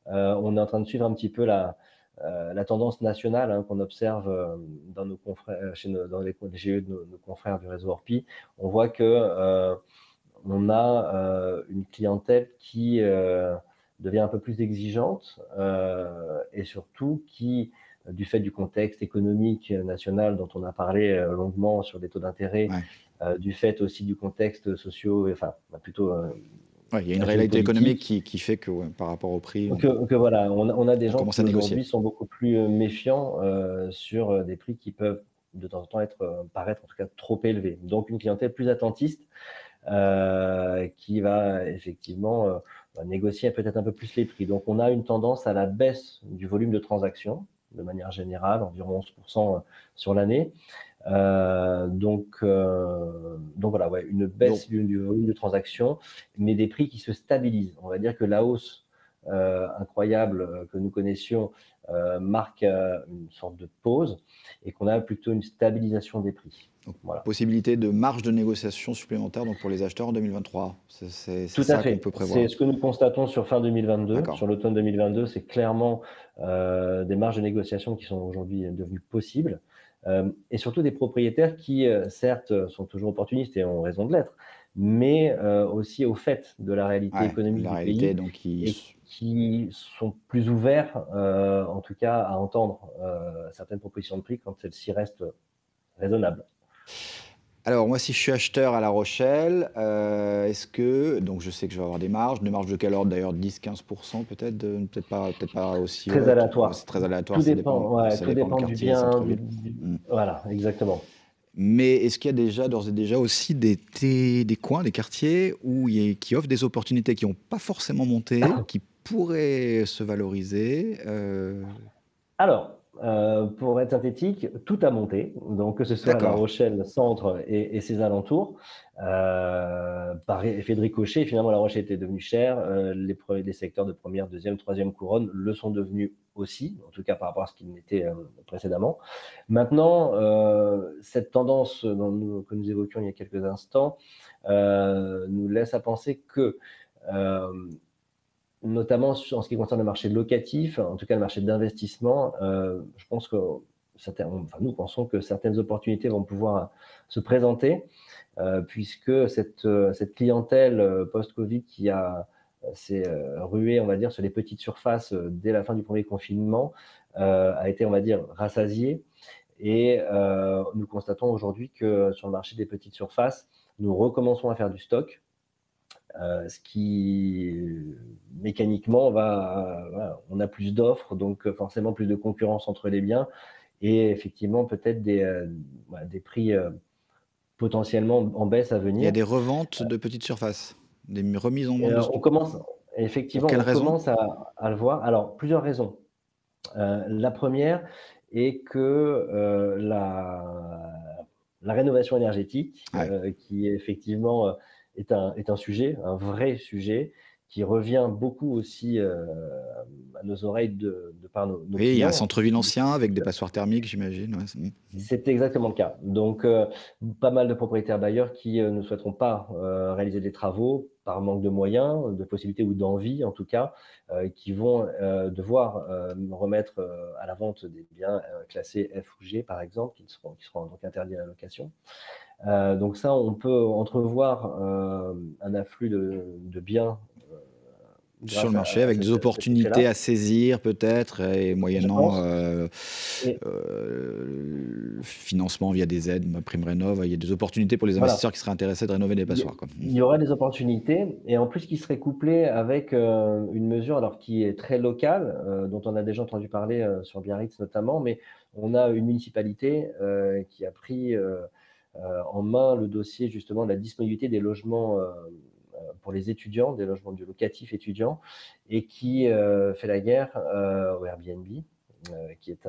On est en train de suivre un petit peu la tendance nationale qu'on observe dans nos confrères, dans les GE de nos confrères du réseau Orpi. On voit que on a une clientèle qui devient un peu plus exigeante et surtout qui, du fait du contexte économique national dont on a parlé longuement sur les taux d'intérêt, du fait aussi du contexte socio, enfin plutôt il y a une réalité économique qui fait que par rapport au prix, que voilà, on a des gens qui aujourd'hui sont beaucoup plus méfiants sur des prix qui peuvent de temps en temps paraître en tout cas trop élevés. Donc une clientèle plus attentiste qui va effectivement négocier peut-être un peu plus les prix. Donc on a une tendance à la baisse du volume de transactions de manière générale, environ 11% sur l'année. Donc voilà, une baisse du volume de transactions, mais des prix qui se stabilisent. On va dire que la hausse incroyable que nous connaissions marque une sorte de pause et qu'on a plutôt une stabilisation des prix. Donc, voilà. Possibilité de marge de négociation supplémentaire donc pour les acheteurs en 2023. C'est ça qu'on peut prévoir. C'est ce que nous constatons sur fin 2022. Sur l'automne 2022, c'est clairement des marges de négociation qui sont aujourd'hui devenues possibles. Et surtout des propriétaires qui, certes, sont toujours opportunistes et ont raison de l'être, mais aussi au fait de la réalité économique la du réalité, pays, donc et qui sont plus ouverts, en tout cas, à entendre certaines propositions de prix quand celles-ci restent raisonnables. Alors moi, si je suis acheteur à La Rochelle, est-ce que, donc je sais que je vais avoir des marges de quel ordre d'ailleurs, 10-15% peut-être, peut-être pas aussi Très hautes. aléatoire. C'est très aléatoire, Tout ça dépend, ça tout dépend dépend du du quartier, bien. centre-ville. Voilà, exactement. Mais est-ce qu'il y a déjà, d'ores et déjà aussi des coins, des quartiers qui offrent des opportunités qui n'ont pas forcément monté, qui pourraient se valoriser Alors, pour être synthétique, tout a monté, donc que ce soit La D'accord. Rochelle centre et ses alentours. Par effet de ricochet, finalement, La Rochelle était devenue chère. Les secteurs de première, deuxième, troisième couronne le sont devenus aussi, en tout cas par rapport à ce qu'ils n'étaient précédemment. Maintenant, cette tendance que nous évoquions il y a quelques instants nous laisse à penser que notamment en ce qui concerne le marché locatif, en tout cas le marché d'investissement, je pense que nous pensons que certaines opportunités vont pouvoir se présenter, puisque cette clientèle post-Covid qui s'est ruée, on va dire, sur les petites surfaces dès la fin du premier confinement, a été, on va dire, rassasiée. Et nous constatons aujourd'hui que sur le marché des petites surfaces, nous recommençons à faire du stock. Ce qui mécaniquement on a plus d'offres, donc forcément plus de concurrence entre les biens et effectivement peut-être des prix potentiellement en baisse à venir. Il y a des reventes de petites surfaces, des remises en vente de On commence effectivement, Pour quelle raison à le voir. Alors plusieurs raisons. La première est que la rénovation énergétique, qui effectivement est un sujet, un vrai sujet, qui revient beaucoup aussi à nos oreilles de par nos Oui, clients. il y a un centre-ville ancien avec des passoires thermiques, j'imagine. C'est exactement le cas. Donc, pas mal de propriétaires bailleurs qui ne souhaiteront pas réaliser des travaux par manque de moyens, de possibilités ou d'envie en tout cas, qui vont devoir remettre à la vente des biens classés F ou G par exemple, qui seront donc interdits à la location. Donc ça, on peut entrevoir un afflux de biens sur le marché, avec des opportunités à saisir peut-être, et moyennant financement via des aides, ma prime rénov', il y a des opportunités pour les investisseurs qui seraient intéressés de rénover des passoires. Il y aurait des opportunités, et en plus qui seraient couplées avec une mesure alors qui est très locale, dont on a déjà entendu parler sur Biarritz notamment, mais on a une municipalité qui a pris en main le dossier justement de la disponibilité des logements pour les étudiants, des logements du locatif étudiants, et qui fait la guerre au Airbnb, qui est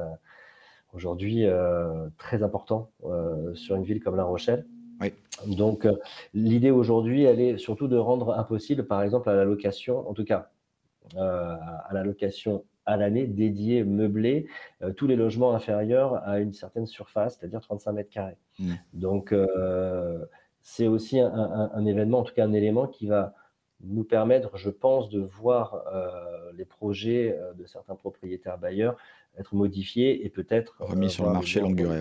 aujourd'hui très important sur une ville comme La Rochelle. Oui. Donc l'idée aujourd'hui, elle est surtout de rendre impossible, par exemple, à la location, en tout cas à la location à l'année dédiée, meublée, tous les logements inférieurs à une certaine surface, c'est-à-dire 35 mètres carrés. Donc c'est aussi un événement, en tout cas un élément qui va nous permettre, je pense, de voir les projets de certains propriétaires bailleurs être modifiés et peut-être remis sur le marché longue durée.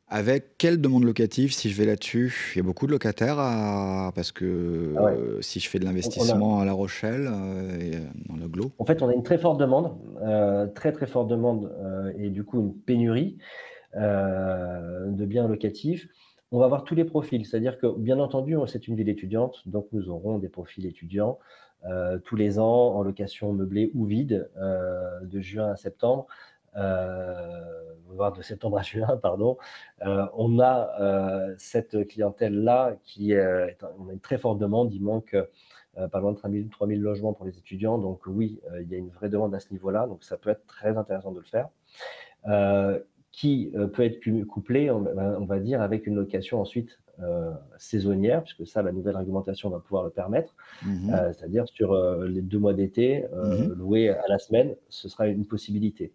Avec quelle demande locative, si je vais là-dessus? Il y a beaucoup de locataires parce que si je fais de l'investissement à La Rochelle et dans le Glo. En fait, on a une très forte demande, très très forte demande et du coup une pénurie de biens locatifs. On va voir tous les profils, c'est-à-dire que bien entendu, c'est une ville étudiante, donc nous aurons des profils étudiants tous les ans en location meublée ou vide de juin à septembre. Voire de septembre à juin, pardon, on a cette clientèle-là on a une très forte demande, il manque pas loin de 3 000 logements pour les étudiants, donc oui, il y a une vraie demande à ce niveau-là, donc ça peut être très intéressant de le faire, qui peut être couplé, on va dire, avec une location ensuite saisonnière, puisque ça, la nouvelle réglementation va pouvoir le permettre, c'est-à-dire sur les 2 mois d'été, louer à la semaine, ce sera une possibilité.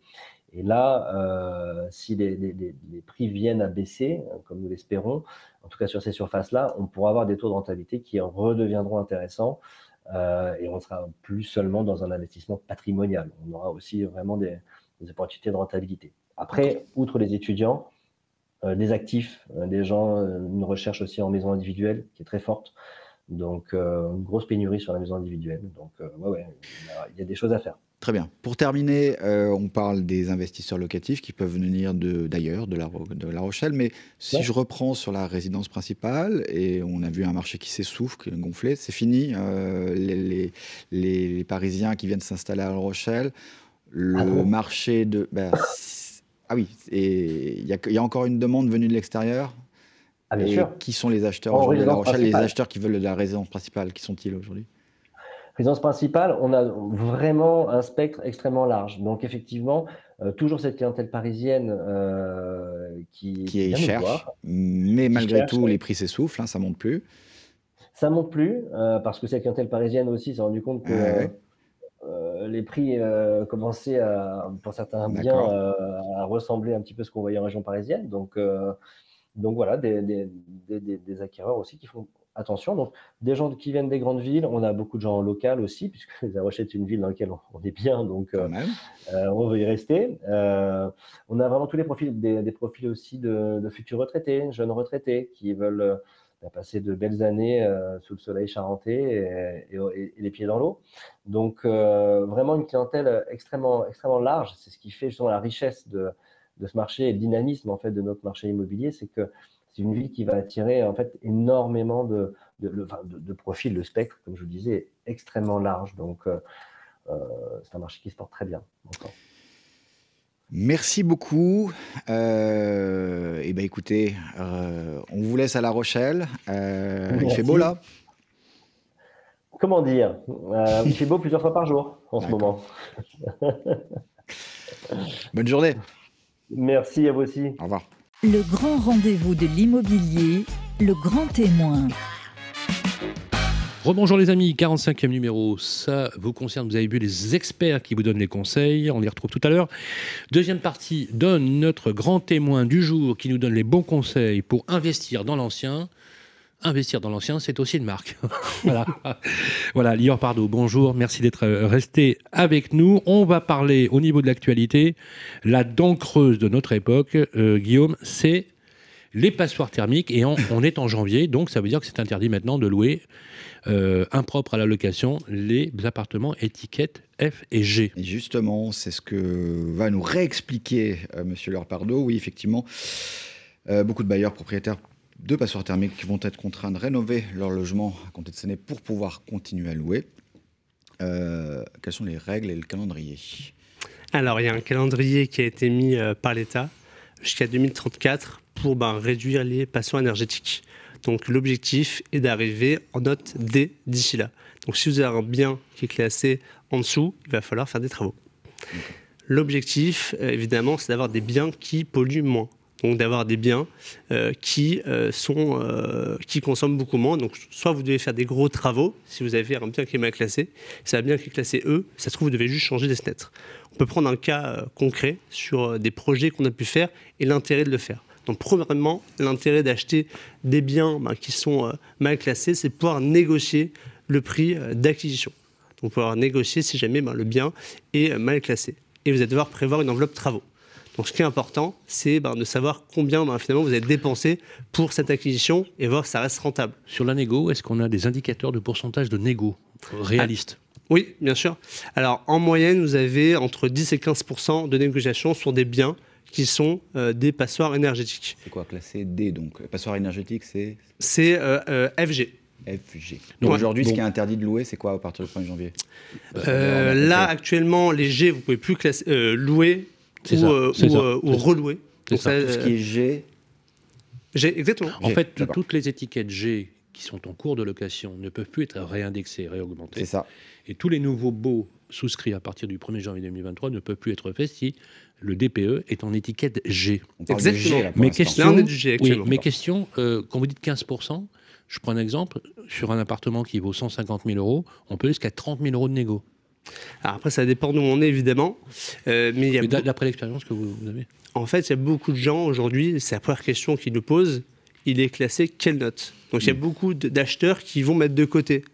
Et là, si les prix viennent à baisser, comme nous l'espérons, en tout cas sur ces surfaces-là, on pourra avoir des taux de rentabilité qui redeviendront intéressants et on ne sera plus seulement dans un investissement patrimonial. On aura aussi vraiment des opportunités de rentabilité. Après, outre les étudiants, des actifs, des gens, une recherche aussi en maison individuelle qui est très forte. Donc, une grosse pénurie sur la maison individuelle. Donc, ouais, il y a des choses à faire. Très bien. Pour terminer, on parle des investisseurs locatifs qui peuvent venir d'ailleurs, de La Rochelle. Mais si je reprends sur la résidence principale, et on a vu un marché qui s'essouffle, qui est gonflé, c'est fini. Les Parisiens qui viennent s'installer à La Rochelle, le marché de... ah oui, et il y a encore une demande venue de l'extérieur. Ah, bien et sûr. Qui sont les acheteurs aujourd'hui à La Rochelle? Les acheteurs qui veulent de la résidence principale, qui sont-ils aujourd'hui? Résidence principale, on a vraiment un spectre extrêmement large. Donc effectivement, toujours cette clientèle parisienne qui cherche, mais malgré tout, les prix s'essoufflent, hein, ça ne monte plus. Ça ne monte plus, parce que cette clientèle parisienne aussi s'est rendu compte que les prix commençaient, pour certains biens, à ressembler un petit peu à ce qu'on voyait en région parisienne. Donc voilà, des acquéreurs aussi qui font attention. Donc, des gens qui viennent des grandes villes, on a beaucoup de gens locaux aussi, puisque La Rochelle est une ville dans laquelle on est bien, donc on veut y rester. On a vraiment tous les profils, des profils aussi de futurs retraités, jeunes retraités, qui veulent passer de belles années sous le soleil charentais et les pieds dans l'eau. Donc, vraiment une clientèle extrêmement, extrêmement large. C'est ce qui fait justement la richesse de ce marché et le dynamisme en fait de notre marché immobilier, c'est que c'est une ville qui va attirer en fait énormément de profils. Le spectre, comme je vous disais, est extrêmement large. Donc, c'est un marché qui se porte très bien encore. Merci beaucoup. Écoutez, on vous laisse à La Rochelle. Il fait beau là? Comment dire, il fait beau plusieurs fois par jour en ce moment. Bonne journée. Merci à vous aussi. Au revoir. Le grand rendez-vous de l'immobilier, le grand témoin. Rebonjour les amis, 45e numéro, ça vous concerne, vous avez vu les experts qui vous donnent les conseils, on les retrouve tout à l'heure. Deuxième partie, donne notre grand témoin du jour qui nous donne les bons conseils pour investir dans l'ancien. Investir dans l'ancien, c'est aussi une marque. Voilà, Lior Pardo, bonjour, merci d'être resté avec nous. On va parler au niveau de l'actualité, la dent creuse de notre époque, Guillaume, c'est les passoires thermiques, et on est en janvier, donc ça veut dire que c'est interdit maintenant de louer impropre à la location les appartements étiquettes F et G. Et justement, c'est ce que va nous réexpliquer monsieur Lior Pardo. Oui, effectivement, beaucoup de bailleurs propriétaires de passoires thermiques vont être contraints de rénover leur logement à compter de cette année pour pouvoir continuer à louer. Quelles sont les règles et le calendrier? Alors, il y a un calendrier qui a été mis par l'État jusqu'à 2034 pour réduire les passoires énergétiques. Donc, l'objectif est d'arriver en note D d'ici là. Donc, si vous avez un bien qui est classé en dessous, il va falloir faire des travaux. L'objectif, évidemment, c'est d'avoir des biens qui polluent moins. Donc d'avoir des biens qui consomment beaucoup moins. Donc soit vous devez faire des gros travaux, si vous avez un bien qui est mal classé. Si c'est un bien qui est classé E, ça se trouve vous devez juste changer des fenêtres. On peut prendre un cas concret sur des projets qu'on a pu faire et l'intérêt de le faire. Donc premièrement, l'intérêt d'acheter des biens qui sont mal classés, c'est de pouvoir négocier le prix d'acquisition. Donc pouvoir négocier si jamais le bien est mal classé. Et vous allez devoir prévoir une enveloppe travaux. Donc, ce qui est important, c'est de savoir combien finalement vous avez dépensé pour cette acquisition et voir si ça reste rentable. Sur la négo, est-ce qu'on a des indicateurs de pourcentage de négo réalistes? Oui, bien sûr. Alors, en moyenne, vous avez entre 10 et 15% de négociation sur des biens qui sont des passoires énergétiques. C'est quoi, classé D donc? Passoire énergétique, c'est FG. FG. Donc aujourd'hui, ce qui est interdit de louer, c'est quoi à partir du 1er janvier? Là, actuellement, les G, vous ne pouvez plus louer ou relouer. Donc tout ce qui est G. Exactement. En fait, toutes les étiquettes G qui sont en cours de location ne peuvent plus être réindexées, réaugmentées. C'est ça. Et tous les nouveaux baux souscrits à partir du 1er janvier 2023 ne peuvent plus être faits si le DPE est en étiquette G. Exactement. Mes questions, là, on est du G actuellement. Mes questions, quand vous dites 15%, je prends un exemple, sur un appartement qui vaut 150 000 euros, on peut aller jusqu'à 30 000 euros de négo. Alors après, ça dépend d'où on est, évidemment. Mais d'après l'expérience que vous avez? En fait, il y a beaucoup de gens aujourd'hui, c'est la première question qu'ils nous posent, il est classé quelle note? Donc il y a beaucoup d'acheteurs qui vont mettre de côté.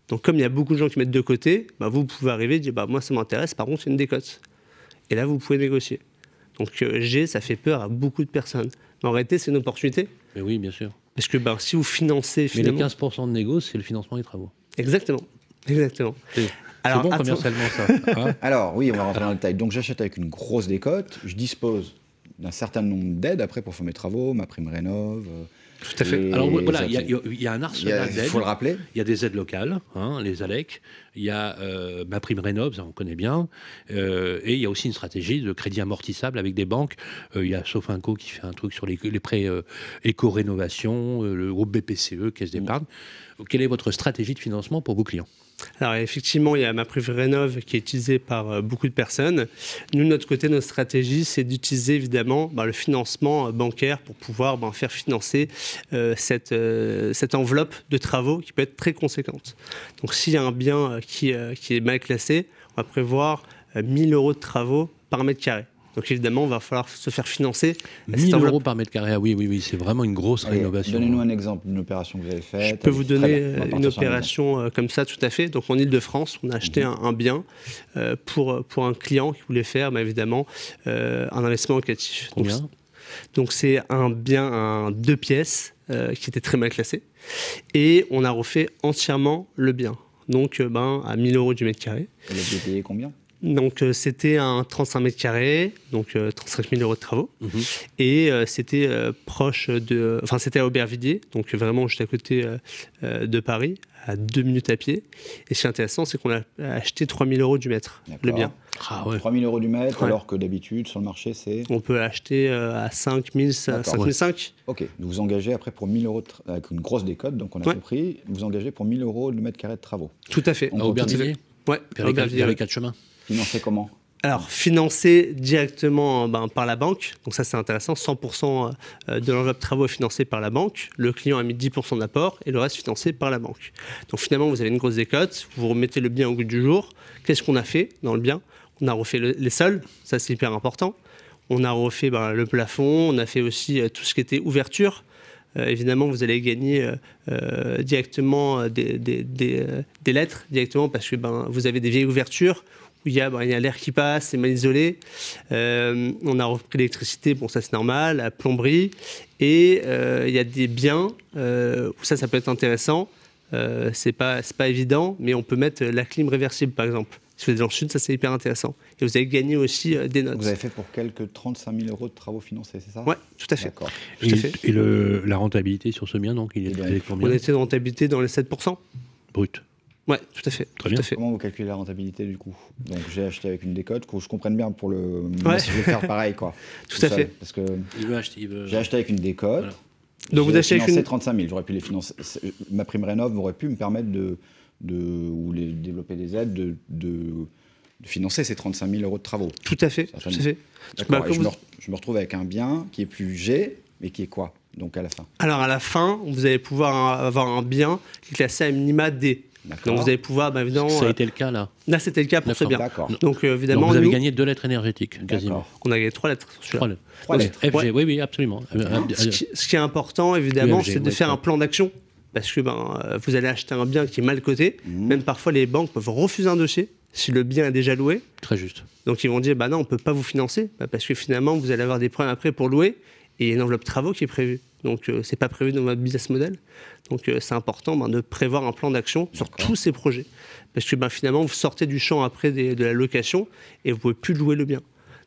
Donc comme il y a beaucoup de gens qui mettent de côté, vous pouvez arriver et dire moi ça m'intéresse, par contre c'est une décote. Et là vous pouvez négocier. Donc G, ça fait peur à beaucoup de personnes. Mais en réalité, c'est une opportunité. Mais oui, bien sûr. Parce que si vous financez Mais finalement... les 15% de négo, c'est le financement des travaux. Exactement. Exactement. C'est Alors, bon commercialement, ça. Hein. Alors, oui, on va rentrer dans le détail. Donc, j'achète avec une grosse décote. Je dispose d'un certain nombre d'aides après pour faire mes travaux, ma prime rénov. Tout à fait. Alors voilà, il y a un arsenal d'aides. Il faut le rappeler. Il y a des aides locales, les ALEC. Il y a ma prime rénov, ça on connaît bien. Et il y a aussi une stratégie de crédit amortissable avec des banques. Il y a Sofinco qui fait un truc sur les prêts éco-rénovation, le groupe BPCE, Caisse d'épargne. Quelle est votre stratégie de financement pour vos clients ? Alors effectivement, il y a ma prime rénov qui est utilisée par beaucoup de personnes. Nous, de notre côté, notre stratégie, c'est d'utiliser évidemment le financement bancaire pour pouvoir faire financer cette enveloppe de travaux qui peut être très conséquente. Donc s'il y a un bien qui est mal classé, on va prévoir 1 000 € de travaux par mètre carré. Donc évidemment, il va falloir se faire financer. 1 000 € par mètre carré, oui, c'est vraiment une grosse rénovation. Donnez-nous un exemple d'une opération que vous avez faite. Je peux vous donner une opération comme ça, tout à fait. Donc en Ile-de-France, on a acheté un bien pour un client qui voulait faire, évidemment, un investissement locatif. Combien ? Donc c'est un bien, un 2 pièces qui était très mal classé. Et on a refait entièrement le bien. Donc à 1 000 € du mètre carré. Et vous avez payé combien ? Donc c'était un 35 mètres carrés, donc 35 000 € de travaux. Et c'était proche de... Enfin, c'était à Aubervilliers, donc vraiment juste à côté de Paris, à 2 minutes à pied. Et ce qui est intéressant, c'est qu'on a acheté 3 000 € du mètre, le bien. Ah ouais. 3 000 € du mètre, Ouais. alors que d'habitude, sur le marché, c'est... On peut l'acheter à 5 000, 5 500. Ok, vous vous engagez après pour 1 000 € avec une grosse décote, donc on a compris, vous vous engagez pour 1 000 € le mètre carré de travaux. Tout à fait. À Aubervilliers ? Ouais, à Aubervilliers. Avec 4 chemins. Financé comment ? Alors, financé directement par la banque, donc ça c'est intéressant, 100% de l'enveloppe travaux est financé par la banque, le client a mis 10% d'apport et le reste financé par la banque. Donc finalement, vous avez une grosse décote, vous remettez le bien au goût du jour. Qu'est-ce qu'on a fait dans le bien ? On a refait les sols, ça c'est hyper important. On a refait le plafond, on a fait aussi tout ce qui était ouverture. Évidemment, vous allez gagner directement des lettres, directement, parce que vous avez des vieilles ouvertures où il y a l'air qui passe, c'est mal isolé. On a repris l'électricité, bon ça c'est normal, la plomberie. Et il y a des biens où ça peut être intéressant. C'est pas évident, mais on peut mettre la clim réversible par exemple. Si vous êtes dans le sud, ça c'est hyper intéressant. Et vous allez gagner aussi des notes. Vous avez fait pour quelques 35 000 € de travaux financés, c'est ça ? Oui, tout à fait. D'accord. Et la rentabilité sur ce bien, donc, il est combien ? On était de rentabilité dans les 7%. Brut. Oui, tout à fait. Très bien. Comment vous calculez la rentabilité du coup ? Donc j'ai acheté avec une décote, que je comprenne bien pour le... Moi, si je vais faire pareil, quoi. Tout à fait. Parce que j'ai acheté avec une décote. Voilà. Donc vous achetez avec une... 35 000, j'aurais pu les financer. Ma prime rénov aurait pu me permettre ou les développer des aides, de financer ces 35 000 € de travaux. Tout à fait. Tout à fait. D'accord. Et je me retrouve avec un bien qui est plus G, mais qui est quoi, donc à la fin ? Alors à la fin, vous allez pouvoir avoir un bien qui est classé à minima D. Donc vous allez pouvoir, évidemment... Ça a été le cas là ? Là, c'était le cas pour ce bien. D'accord. Donc évidemment, donc, vous avez gagné 2 lettres énergétiques, quasiment. D'accord. On a gagné 3 lettres sur celui-là. 3 lettres. FG, oui, absolument. Ce qui est important, évidemment, c'est de faire un plan d'action. Parce que vous allez acheter un bien qui est mal coté. Même parfois, les banques peuvent refuser un dossier si le bien est déjà loué. Très juste. Donc ils vont dire, non, on ne peut pas vous financer. Parce que finalement, vous allez avoir des problèmes après pour louer. Et il y a une enveloppe travaux qui est prévue. Donc ce n'est pas prévu dans votre business model. Donc c'est important de prévoir un plan d'action sur tous ces projets. Parce que finalement, vous sortez du champ après de la location et vous ne pouvez plus louer le bien.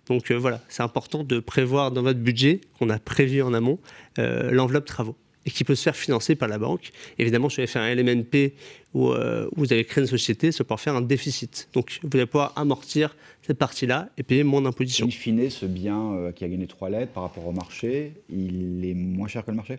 Donc voilà, c'est important de prévoir dans votre budget, qu'on a prévu en amont, l'enveloppe travaux. Et qui peut se faire financer par la banque. Évidemment, si vous avez fait un LMNP ou vous avez créé une société, ça peut faire un déficit. Donc, vous allez pouvoir amortir cette partie-là et payer moins d'imposition. In fine, ce bien qui a gagné 3 lettres par rapport au marché, il est moins cher que le marché ?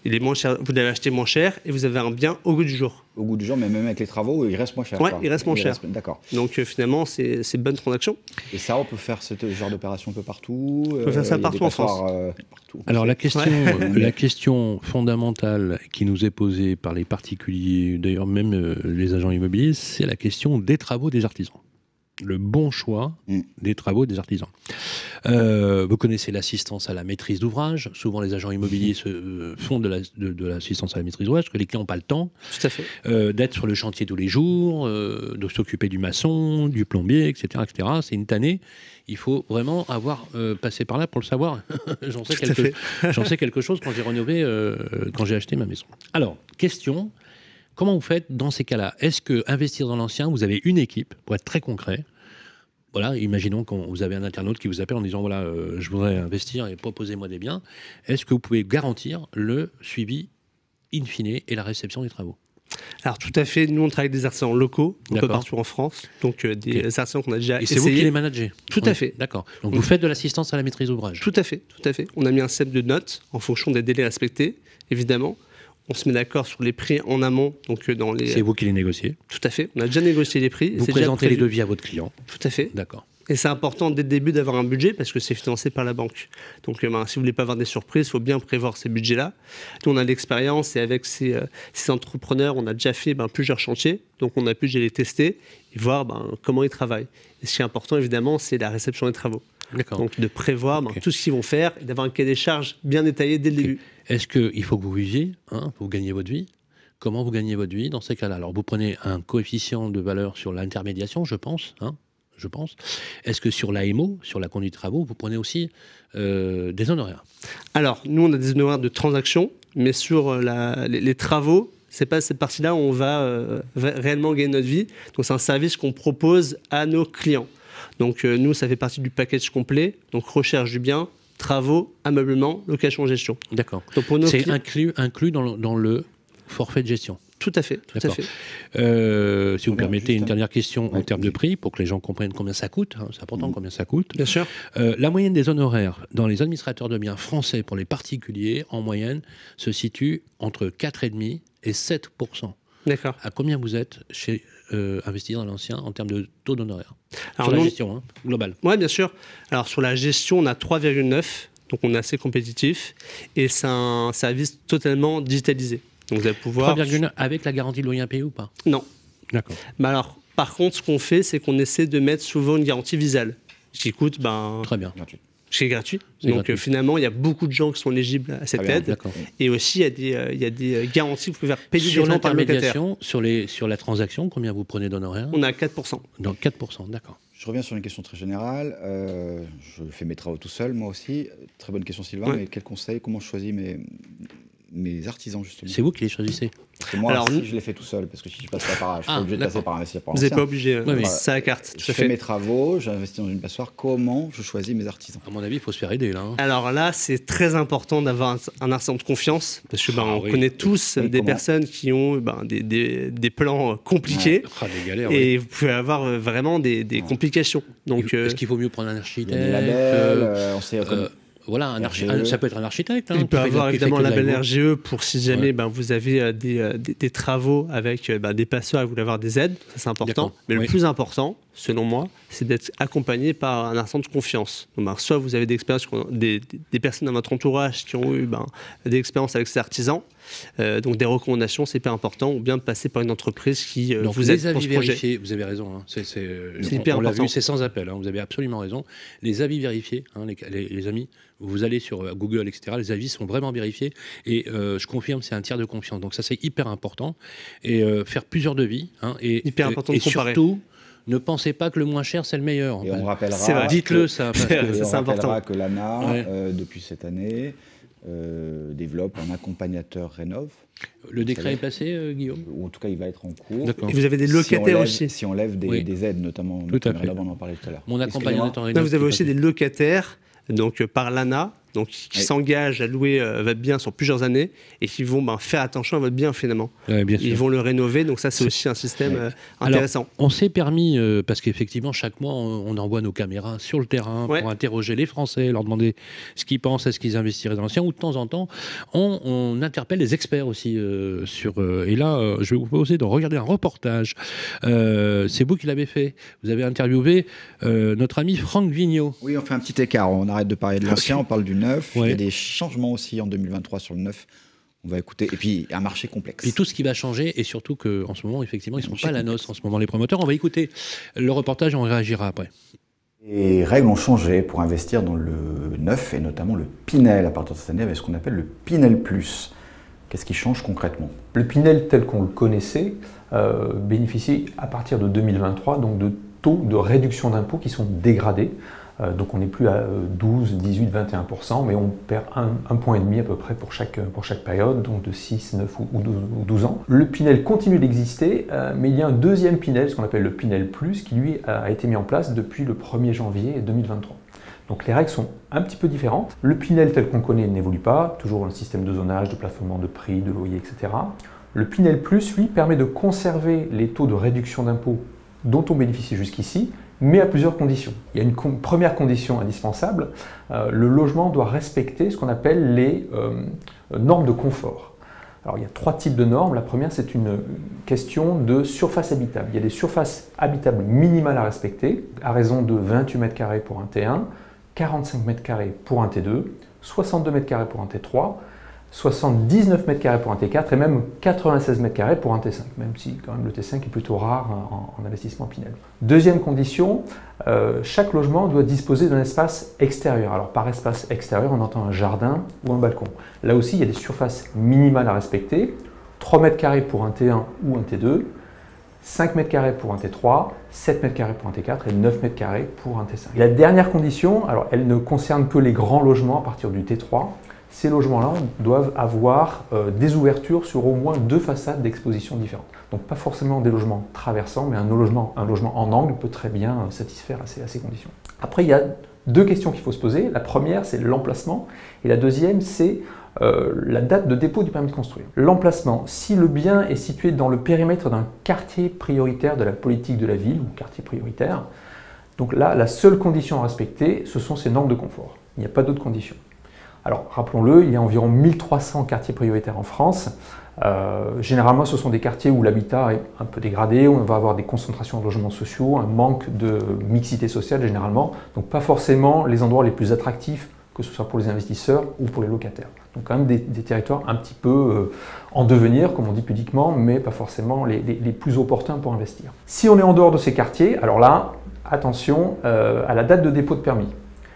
Il est moins cher, vous l'avez acheté moins cher et vous avez un bien au goût du jour. Au goût du jour, mais même avec les travaux, il reste moins cher. Oui, il reste moins cher. D'accord. Donc finalement, c'est une bonne transaction. Et ça, on peut faire ce genre d'opération un peu partout. On peut faire ça partout en France. Partout. Alors la question fondamentale qui nous est posée par les particuliers, d'ailleurs même les agents immobiliers, c'est la question des travaux des artisans. le bon choix des travaux des artisans. Vous connaissez l'assistance à la maîtrise d'ouvrage. Souvent, les agents immobiliers font de l'assistance à la maîtrise d'ouvrage parce que les clients n'ont pas le temps d'être sur le chantier tous les jours, de s'occuper du maçon, du plombier, etc. etc. C'est une tannée. Il faut vraiment avoir passé par là pour le savoir. J'en sais quelque chose quand j'ai rénové, quand j'ai acheté ma maison. Alors, question, comment vous faites dans ces cas-là? Est-ce que investir dans l'ancien, vous avez une équipe, pour être très concret? Voilà, imaginons que vous avez un internaute qui vous appelle en disant voilà, je voudrais investir et proposez-moi des biens. Est-ce que vous pouvez garantir le suivi in fine et la réception des travaux? Alors tout à fait, nous on travaille avec des artisans locaux, un peu partout en France, donc des artisans qu'on a déjà essayé. Et c'est vous qui les managez? Tout à fait. D'accord. Donc vous faites de l'assistance à la maîtrise d'ouvrage? Tout à fait, tout à fait. On a mis un système de notes en fonction des délais respectés, évidemment. On se met d'accord sur les prix en amont. Donc dans les... C'est vous qui les négociez? Tout à fait. On a déjà négocié les prix. Vous présentez les devis à votre client? Tout à fait. D'accord. Et c'est important dès le début d'avoir un budget parce que c'est financé par la banque. Donc si vous voulez pas avoir des surprises, il faut bien prévoir ces budgets-là. Nous, on a de l'expérience et avec ces entrepreneurs, on a déjà fait plusieurs chantiers. Donc on a pu les tester et voir comment ils travaillent. Et ce qui est important, évidemment, c'est la réception des travaux. Donc de prévoir tout ce qu'ils vont faire et d'avoir un cahier des charges bien détaillé dès le début. Est-ce qu'il faut que vous viviez, vous gagnez votre vie? Comment vous gagnez votre vie dans ces cas-là? Alors vous prenez un coefficient de valeur sur l'intermédiation, je pense. Est-ce que sur l'AMO, sur la conduite de travaux, vous prenez aussi des honoraires? Alors, nous, on a des honoraires de transaction, mais sur les travaux, c'est pas cette partie-là où on va réellement gagner notre vie. Donc, c'est un service qu'on propose à nos clients. Donc, nous, ça fait partie du package complet. Donc, recherche du bien, travaux, ameublement, location, gestion. D'accord. C'est inclus dans le forfait de gestion? Tout à fait, tout à fait. Si vous me permettez une dernière question en termes de prix, pour que les gens comprennent combien ça coûte, c'est important combien ça coûte. Bien sûr. La moyenne des honoraires dans les administrateurs de biens français pour les particuliers, en moyenne, se situe entre 4,5% et 7%. D'accord. À combien vous êtes chez Investir dans l'ancien en termes de taux d'honoraires? Sur la gestion, globale. Oui, bien sûr. Alors sur la gestion, on a 3,9, donc on est assez compétitif, et c'est un service totalement digitalisé. Donc vous allez pouvoir... 3,9 avec la garantie de loyer impayé ou pas? Non. D'accord. Mais alors, par contre, ce qu'on fait, c'est qu'on essaie de mettre souvent une garantie visale, qui coûte... Très bien. C'est gratuit. Donc finalement, il y a beaucoup de gens qui sont éligibles à cette aide. Et aussi, il y a des garanties que vous pouvez faire payer sur des gens par locataire. Sur la transaction, combien vous prenez d'honoraires? On a 4%. Donc 4%, d'accord. Je reviens sur une question très générale. Je fais mes travaux tout seul, moi aussi. Très bonne question, Sylvain. Mais quel conseil? Comment je choisis mes artisans, justement? C'est vous qui les choisissez? Moi, alors, je l'ai fait tout seul, parce que si je passe pas je suis pas obligé de passer par investisseur par Vous n'êtes pas obligé, c'est à la carte. Je fais mes travaux, j'investis dans une passoire. Comment je choisis mes artisans? À mon avis, il faut se faire aider, là. Alors là, c'est très important d'avoir un artisan de confiance, parce que on connaît tous des personnes qui ont des plans compliqués, et vous pouvez avoir vraiment des complications. Donc, est-ce qu'il vaut mieux prendre un architecte? Des labels, on sait... Voilà, ça peut être un architecte. Il peut avoir évidemment un label RGE pour si jamais vous avez des travaux avec des passeurs et vous voulez avoir des aides, ça c'est important. Mais le plus important, selon moi, c'est d'être accompagné par un artisan de confiance. Donc, soit vous avez des personnes dans votre entourage qui ont eu des expériences avec ces artisans, donc des recommandations, c'est hyper important, ou bien de passer par une entreprise qui vous aide pour ce projet. Vous avez raison, c'est hyper important. On l'a vu, c'est sans appel, vous avez absolument raison. Les avis vérifiés, les amis, vous allez sur Google, etc., les avis sont vraiment vérifiés, et je confirme, c'est un tiers de confiance. Donc ça, c'est hyper important. Et faire plusieurs devis, hyper important de comparer. Surtout, ne pensez pas que le moins cher, c'est le meilleur. Et on rappellera, dites-le ça. C'est important. Que l'ANA, depuis cette année, développe un accompagnateur Rénov. Le décret est passé, Guillaume? Ou en tout cas, il va être en cours. Et vous avez des locataires aussi. Si on lève des aides, notamment. Tout à fait. On en parlait tout à l'heure. Mon accompagnateur Rénov. Vous avez aussi des locataires donc, par l'ANA, qui s'engagent à louer votre bien sur plusieurs années et qui vont faire attention à votre bien finalement. Ils vont le rénover, donc ça c'est aussi un système intéressant. Alors, on s'est permis, parce qu'effectivement chaque mois on envoie nos caméras sur le terrain pour interroger les Français, leur demander ce qu'ils pensent, est-ce qu'ils investiraient dans l'ancien, ou de temps en temps on interpelle les experts aussi et là je vais vous proposer de regarder un reportage. C'est vous qui l'avez fait, vous avez interviewé notre ami Franck Vigneault. Oui, on fait un petit écart, on arrête de parler de l'ancien, on parle du neuf. Il y a des changements aussi en 2023 sur le neuf. On va écouter. Et puis, un marché complexe. Puis tout ce qui va changer, et surtout qu'en ce moment, effectivement, ils ne sont pas à la noce en ce moment, les promoteurs. On va écouter le reportage et on réagira après. Les règles ont changé pour investir dans le neuf, et notamment le Pinel, à partir de cette année, avec ce qu'on appelle le Pinel Plus. Qu'est-ce qui change concrètement? Le Pinel, tel qu'on le connaissait, bénéficie à partir de 2023 donc de taux de réduction d'impôts qui sont dégradés. Donc on n'est plus à 12, 18, 21%, mais on perd un point et demi à peu près pour chaque période, donc de 6, 9 ou 12 ans. Le Pinel continue d'exister, mais il y a un deuxième Pinel, ce qu'on appelle le Pinel Plus, qui lui a été mis en place depuis le 1er janvier 2023. Donc les règles sont un petit peu différentes. Le Pinel tel qu'on connaît n'évolue pas, toujours un système de zonage, de plafonnement de prix, de loyer, etc. Le Pinel Plus, lui, permet de conserver les taux de réduction d'impôt dont on bénéficie jusqu'ici, mais à plusieurs conditions. Il y a une première condition indispensable, le logement doit respecter ce qu'on appelle les normes de confort. Alors il y a 3 types de normes. La première, c'est une question de surface habitable. Il y a des surfaces habitables minimales à respecter, à raison de 28 m² pour un T1, 45 m² pour un T2, 62 m² pour un T3, 79 m² pour un T4 et même 96 m² pour un T5, même si quand même le T5 est plutôt rare en investissement Pinel. Deuxième condition, chaque logement doit disposer d'un espace extérieur. Alors par espace extérieur, on entend un jardin ou un balcon. Là aussi, il y a des surfaces minimales à respecter, 3 m² pour un T1 ou un T2, 5 m² pour un T3, 7 m² pour un T4 et 9 m² pour un T5. Et la dernière condition, alors elle ne concerne que les grands logements à partir du T3, ces logements-là doivent avoir des ouvertures sur au moins 2 façades d'exposition différentes. Donc pas forcément des logements traversants, mais un logement en angle peut très bien satisfaire à ces conditions. Après, il y a 2 questions qu'il faut se poser. La première, c'est l'emplacement, et la deuxième, c'est la date de dépôt du permis de construire. L'emplacement, si le bien est situé dans le périmètre d'un quartier prioritaire de la politique de la ville, ou quartier prioritaire, donc là, la seule condition à respecter, ce sont ces normes de confort. Il n'y a pas d'autres conditions. Alors, rappelons-le, il y a environ 1300 quartiers prioritaires en France. Généralement, ce sont des quartiers où l'habitat est un peu dégradé, où on va avoir des concentrations de logements sociaux, un manque de mixité sociale généralement, donc pas forcément les endroits les plus attractifs, que ce soit pour les investisseurs ou pour les locataires. Donc quand même des territoires un petit peu en devenir, comme on dit pudiquement, mais pas forcément les plus opportuns pour investir. Si on est en dehors de ces quartiers, alors là, attention à la date de dépôt de permis.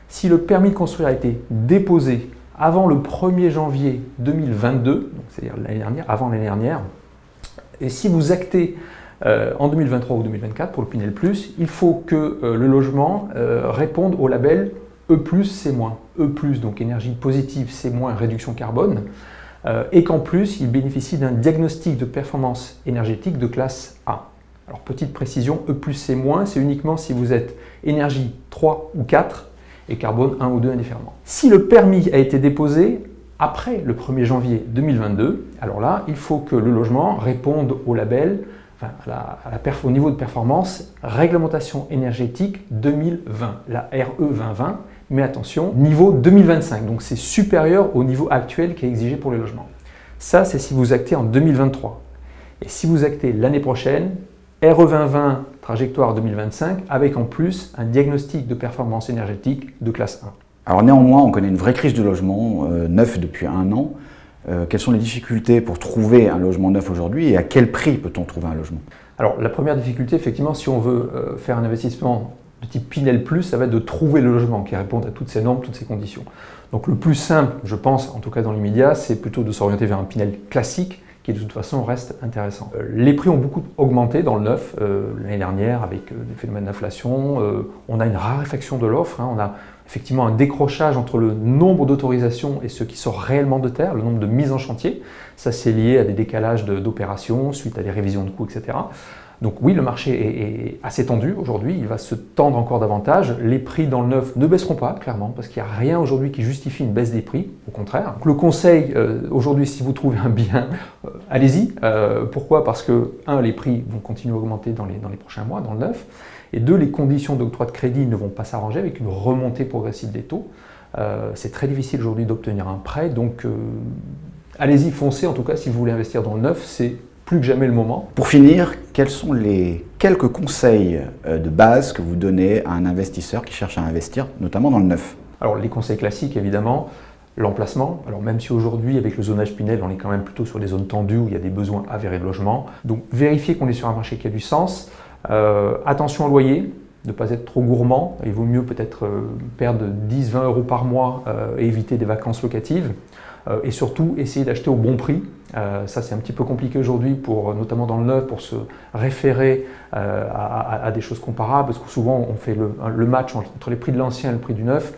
Si le permis de construire a été déposé avant le 1er janvier 2022, c'est-à-dire l'année dernière, avant l'année dernière, et si vous actez en 2023 ou 2024 pour le Pinel Plus, il faut que le logement réponde au label E+, C-, E+, donc énergie positive, C-, réduction carbone, et qu'en plus il bénéficie d'un diagnostic de performance énergétique de classe A. Alors petite précision, E+, C-, c'est uniquement si vous êtes énergie 3 ou 4, et carbone 1 ou 2 indifféremment. Si le permis a été déposé après le 1er janvier 2022, alors là, il faut que le logement réponde au label, au niveau de performance, réglementation énergétique 2020, la RE 2020, mais attention, niveau 2025, donc c'est supérieur au niveau actuel qui est exigé pour les logements. Ça, c'est si vous actez en 2023. Et si vous actez l'année prochaine, RE 2020, trajectoire 2025, avec en plus un diagnostic de performance énergétique de classe 1. Alors néanmoins, on connaît une vraie crise de logement neuf depuis 1 an. Quelles sont les difficultés pour trouver un logement neuf aujourd'hui et à quel prix peut-on trouver un logement? Alors la première difficulté, effectivement, si on veut faire un investissement de type Pinel Plus, ça va être de trouver le logement qui réponde à toutes ces normes, toutes ces conditions. Donc le plus simple, je pense, en tout cas dans l'immédiat, c'est plutôt de s'orienter vers un Pinel classique, qui de toute façon reste intéressant. Les prix ont beaucoup augmenté dans le neuf l'année dernière avec des phénomènes d'inflation. On a une raréfaction de l'offre, on a effectivement un décrochage entre le nombre d'autorisations et ce qui sort réellement de terre, le nombre de mises en chantier. Ça, c'est lié à des décalages d'opérations suite à des révisions de coûts, etc. Donc oui, le marché est assez tendu aujourd'hui, il va se tendre encore davantage. Les prix dans le neuf ne baisseront pas, clairement, parce qu'il n'y a rien aujourd'hui qui justifie une baisse des prix, au contraire. Donc, le conseil, aujourd'hui, si vous trouvez un bien, allez-y. Pourquoi? Parce que, 1, les prix vont continuer à augmenter dans les prochains mois, dans le neuf, et 2, les conditions d'octroi de crédit ne vont pas s'arranger avec une remontée progressive des taux. C'est très difficile aujourd'hui d'obtenir un prêt, donc allez-y, foncez, en tout cas, si vous voulez investir dans le neuf, c'est plus que jamais le moment. Pour finir, quels sont les quelques conseils de base que vous donnez à un investisseur qui cherche à investir, notamment dans le neuf? Alors les conseils classiques, évidemment, l'emplacement. Alors même si aujourd'hui, avec le zonage Pinel, on est quand même plutôt sur des zones tendues où il y a des besoins avérés de logement. Donc vérifier qu'on est sur un marché qui a du sens. Attention au loyer, de ne pas être trop gourmand. Il vaut mieux peut-être perdre 10-20 euros par mois et éviter des vacances locatives. Et surtout, essayer d'acheter au bon prix. Ça, c'est un petit peu compliqué aujourd'hui, notamment dans le neuf, pour se référer à des choses comparables, parce que souvent, on fait le match entre les prix de l'ancien et le prix du neuf.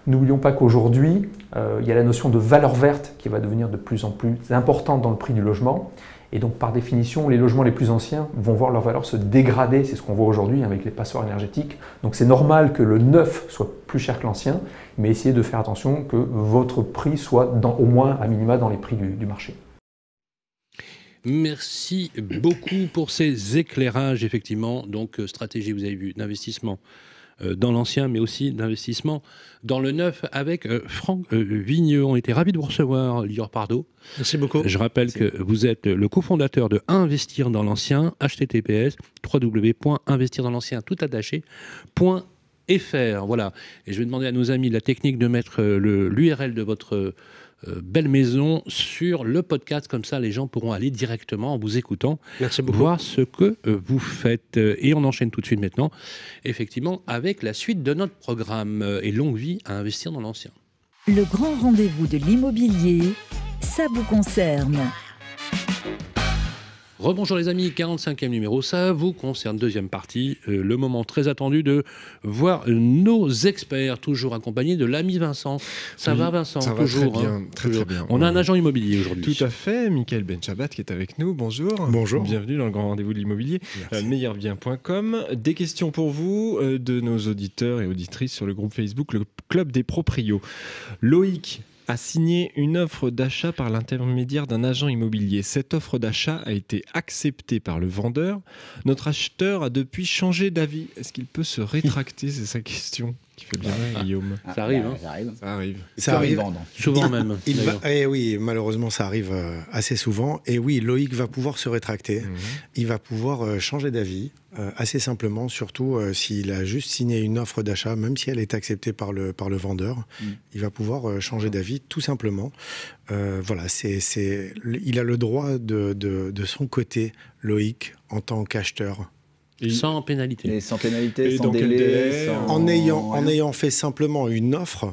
N'oublions pas qu'aujourd'hui, il y a la notion de valeur verte qui va devenir de plus en plus importante dans le prix du logement. Et donc, par définition, les logements les plus anciens vont voir leur valeur se dégrader. C'est ce qu'on voit aujourd'hui avec les passoires énergétiques. Donc, c'est normal que le neuf soit plus cher que l'ancien, mais essayez de faire attention que votre prix soit au moins à minima dans les prix du marché. Merci beaucoup pour ces éclairages, effectivement. Donc, stratégie, vous avez vu, d'investissement dans l'ancien, mais aussi d'investissement dans le neuf avec Franck Vigneux. On était ravis de vous recevoir, Lior Pardo. Merci beaucoup. Je rappelle que vous êtes le cofondateur de Investir dans l'ancien, https www.investirdanslancien.fr. Voilà. Et je vais demander à nos amis de la technique de mettre l'URL de votre belle maison sur le podcast, comme ça les gens pourront aller directement en vous écoutant. Merci beaucoup. Voir ce que vous faites. Et on enchaîne tout de suite maintenant, effectivement, avec la suite de notre programme et longue vie à investir dans l'ancien. Le grand rendez-vous de l'immobilier, ça vous concerne. Rebonjour les amis, 45e numéro, ça vous concerne, deuxième partie, le moment très attendu de voir nos experts, toujours accompagnés de l'ami Vincent. Ça va Vincent? Ça toujours, va très bien, toujours. très bien. On a un agent immobilier aujourd'hui. Tout à fait, Michael Benchabat qui est avec nous, bonjour. Bonjour. Bienvenue dans le grand rendez-vous de l'immobilier, meilleurbien.com. Des questions pour vous, de nos auditeurs et auditrices sur le groupe Facebook, le Club des Proprios. Loïc a signé une offre d'achat par l'intermédiaire d'un agent immobilier. Cette offre d'achat a été acceptée par le vendeur. Notre acheteur a depuis changé d'avis. Est-ce qu'il peut se rétracter? C'est sa question qui fait bien Guillaume. Ça arrive, hein. Ça arrive. Ça arrive. Souvent même. Et oui, malheureusement, ça arrive assez souvent. Et oui, Loïc va pouvoir se rétracter. Il va pouvoir changer d'avis assez simplement, surtout s'il a juste signé une offre d'achat, même si elle est acceptée par le vendeur. Il va pouvoir changer d'avis tout simplement. Voilà, il a le droit de son côté, Loïc, en tant qu'acheteur. Sans pénalité. Et sans pénalité, Et sans dans quel délai, En ayant fait simplement une offre,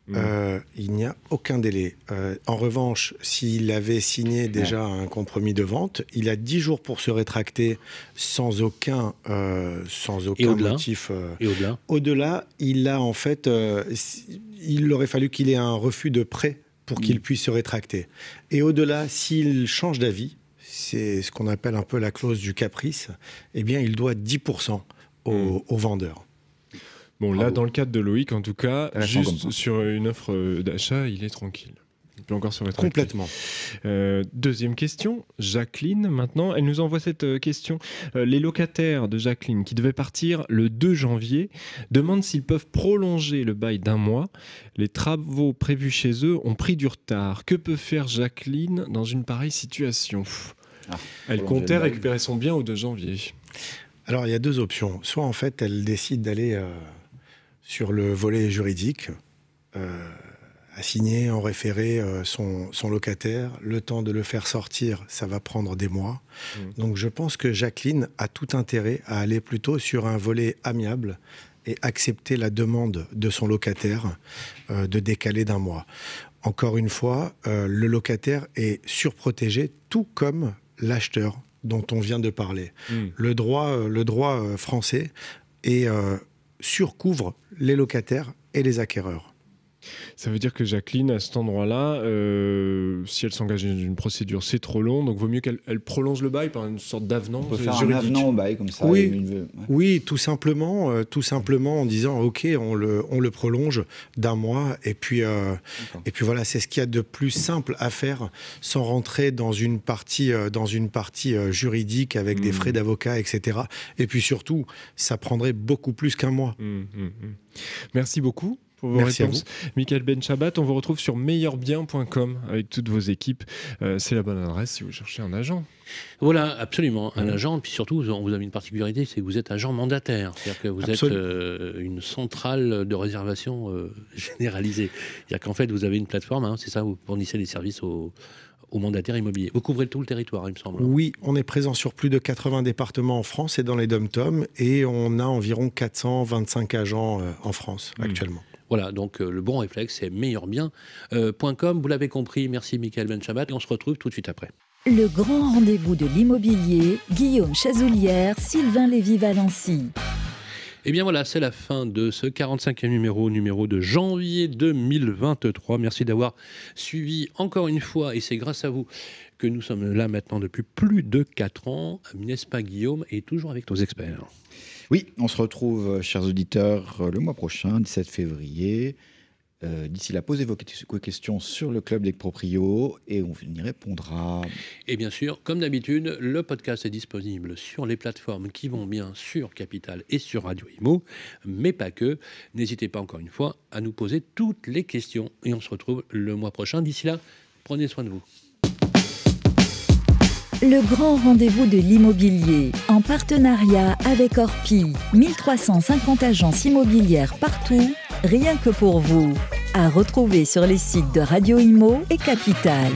il n'y a aucun délai. En revanche, s'il avait signé déjà un compromis de vente, il a 10 jours pour se rétracter sans aucun motif. Et au-delà Au-delà, il a en fait, il aurait fallu qu'il ait un refus de prêt pour qu'il puisse se rétracter. Et au-delà, s'il change d'avis, c'est ce qu'on appelle un peu la clause du caprice, eh bien, il doit 10% au vendeur. Bon, là, dans le cadre de Loïc, en tout cas, Intéressant juste sur une offre d'achat, il est tranquille. Il peut encore se rétracter. Complètement. Deuxième question, Jacqueline, maintenant, elle nous envoie cette question. Les locataires de Jacqueline, qui devaient partir le 2 janvier, demandent s'ils peuvent prolonger le bail d'un mois. Les travaux prévus chez eux ont pris du retard. Que peut faire Jacqueline dans une pareille situation? Elle comptait récupérer son bien au 2 janvier. Alors, il y a deux options. Soit, en fait, elle décide d'aller sur le volet juridique, à signer en référé son locataire. Le temps de le faire sortir, ça va prendre des mois. Donc, je pense que Jacqueline a tout intérêt à aller plutôt sur un volet amiable et accepter la demande de son locataire de décaler d'un mois. Encore une fois, le locataire est surprotégé, tout comme l'acheteur dont on vient de parler. Le droit français surcouvre les locataires et les acquéreurs. Ça veut dire que Jacqueline, à cet endroit-là, si elle s'engage dans une procédure, c'est trop long, donc vaut mieux qu'elle prolonge le bail par une sorte d'avenant. On peut faire juridique. un avenant au bail comme ça. Oui, tout simplement en disant ok, on le prolonge d'un mois et puis voilà, c'est ce qu'il y a de plus simple à faire sans rentrer dans une partie juridique avec des frais d'avocat, etc. Et puis surtout, ça prendrait beaucoup plus qu'un mois. Merci beaucoup pour vos Merci réponses. Michael Benchabat, on vous retrouve sur meilleurbien.com avec toutes vos équipes. C'est la bonne adresse si vous cherchez un agent. Voilà, absolument, un agent. Puis surtout, vous avez une particularité, c'est que vous êtes agent mandataire. C'est-à-dire que vous êtes une centrale de réservation généralisée. C'est-à-dire qu'en fait, vous avez une plateforme, c'est ça, vous fournissez des services aux mandataires immobiliers. Vous couvrez tout le territoire, il me semble. Oui, on est présent sur plus de 80 départements en France et dans les DOM-TOM, et on a environ 425 agents en France actuellement. Voilà, donc le bon réflexe, c'est meilleurbien.com. Vous l'avez compris, merci Michael Benchabat, et on se retrouve tout de suite après. Le grand rendez-vous de l'immobilier, Guillaume Chazoulière, Sylvain Lévy-Valency. Et bien voilà, c'est la fin de ce 45e numéro de janvier 2023. Merci d'avoir suivi encore une fois, et c'est grâce à vous que nous sommes là maintenant depuis plus de 4 ans, n'est-ce pas Guillaume, et toujours avec nos experts. Oui, on se retrouve, chers auditeurs, le mois prochain, 17 février. D'ici là, posez vos questions sur le club des proprios et on y répondra. Et bien sûr, comme d'habitude, le podcast est disponible sur les plateformes qui vont bien, sur Capital et sur Radio Imo, mais pas que. N'hésitez pas encore une fois à nous poser toutes les questions et on se retrouve le mois prochain. D'ici là, prenez soin de vous. Le grand rendez-vous de l'immobilier, en partenariat avec Orpi, 1350 agences immobilières partout, rien que pour vous. À retrouver sur les sites de Radio Imo et Capital.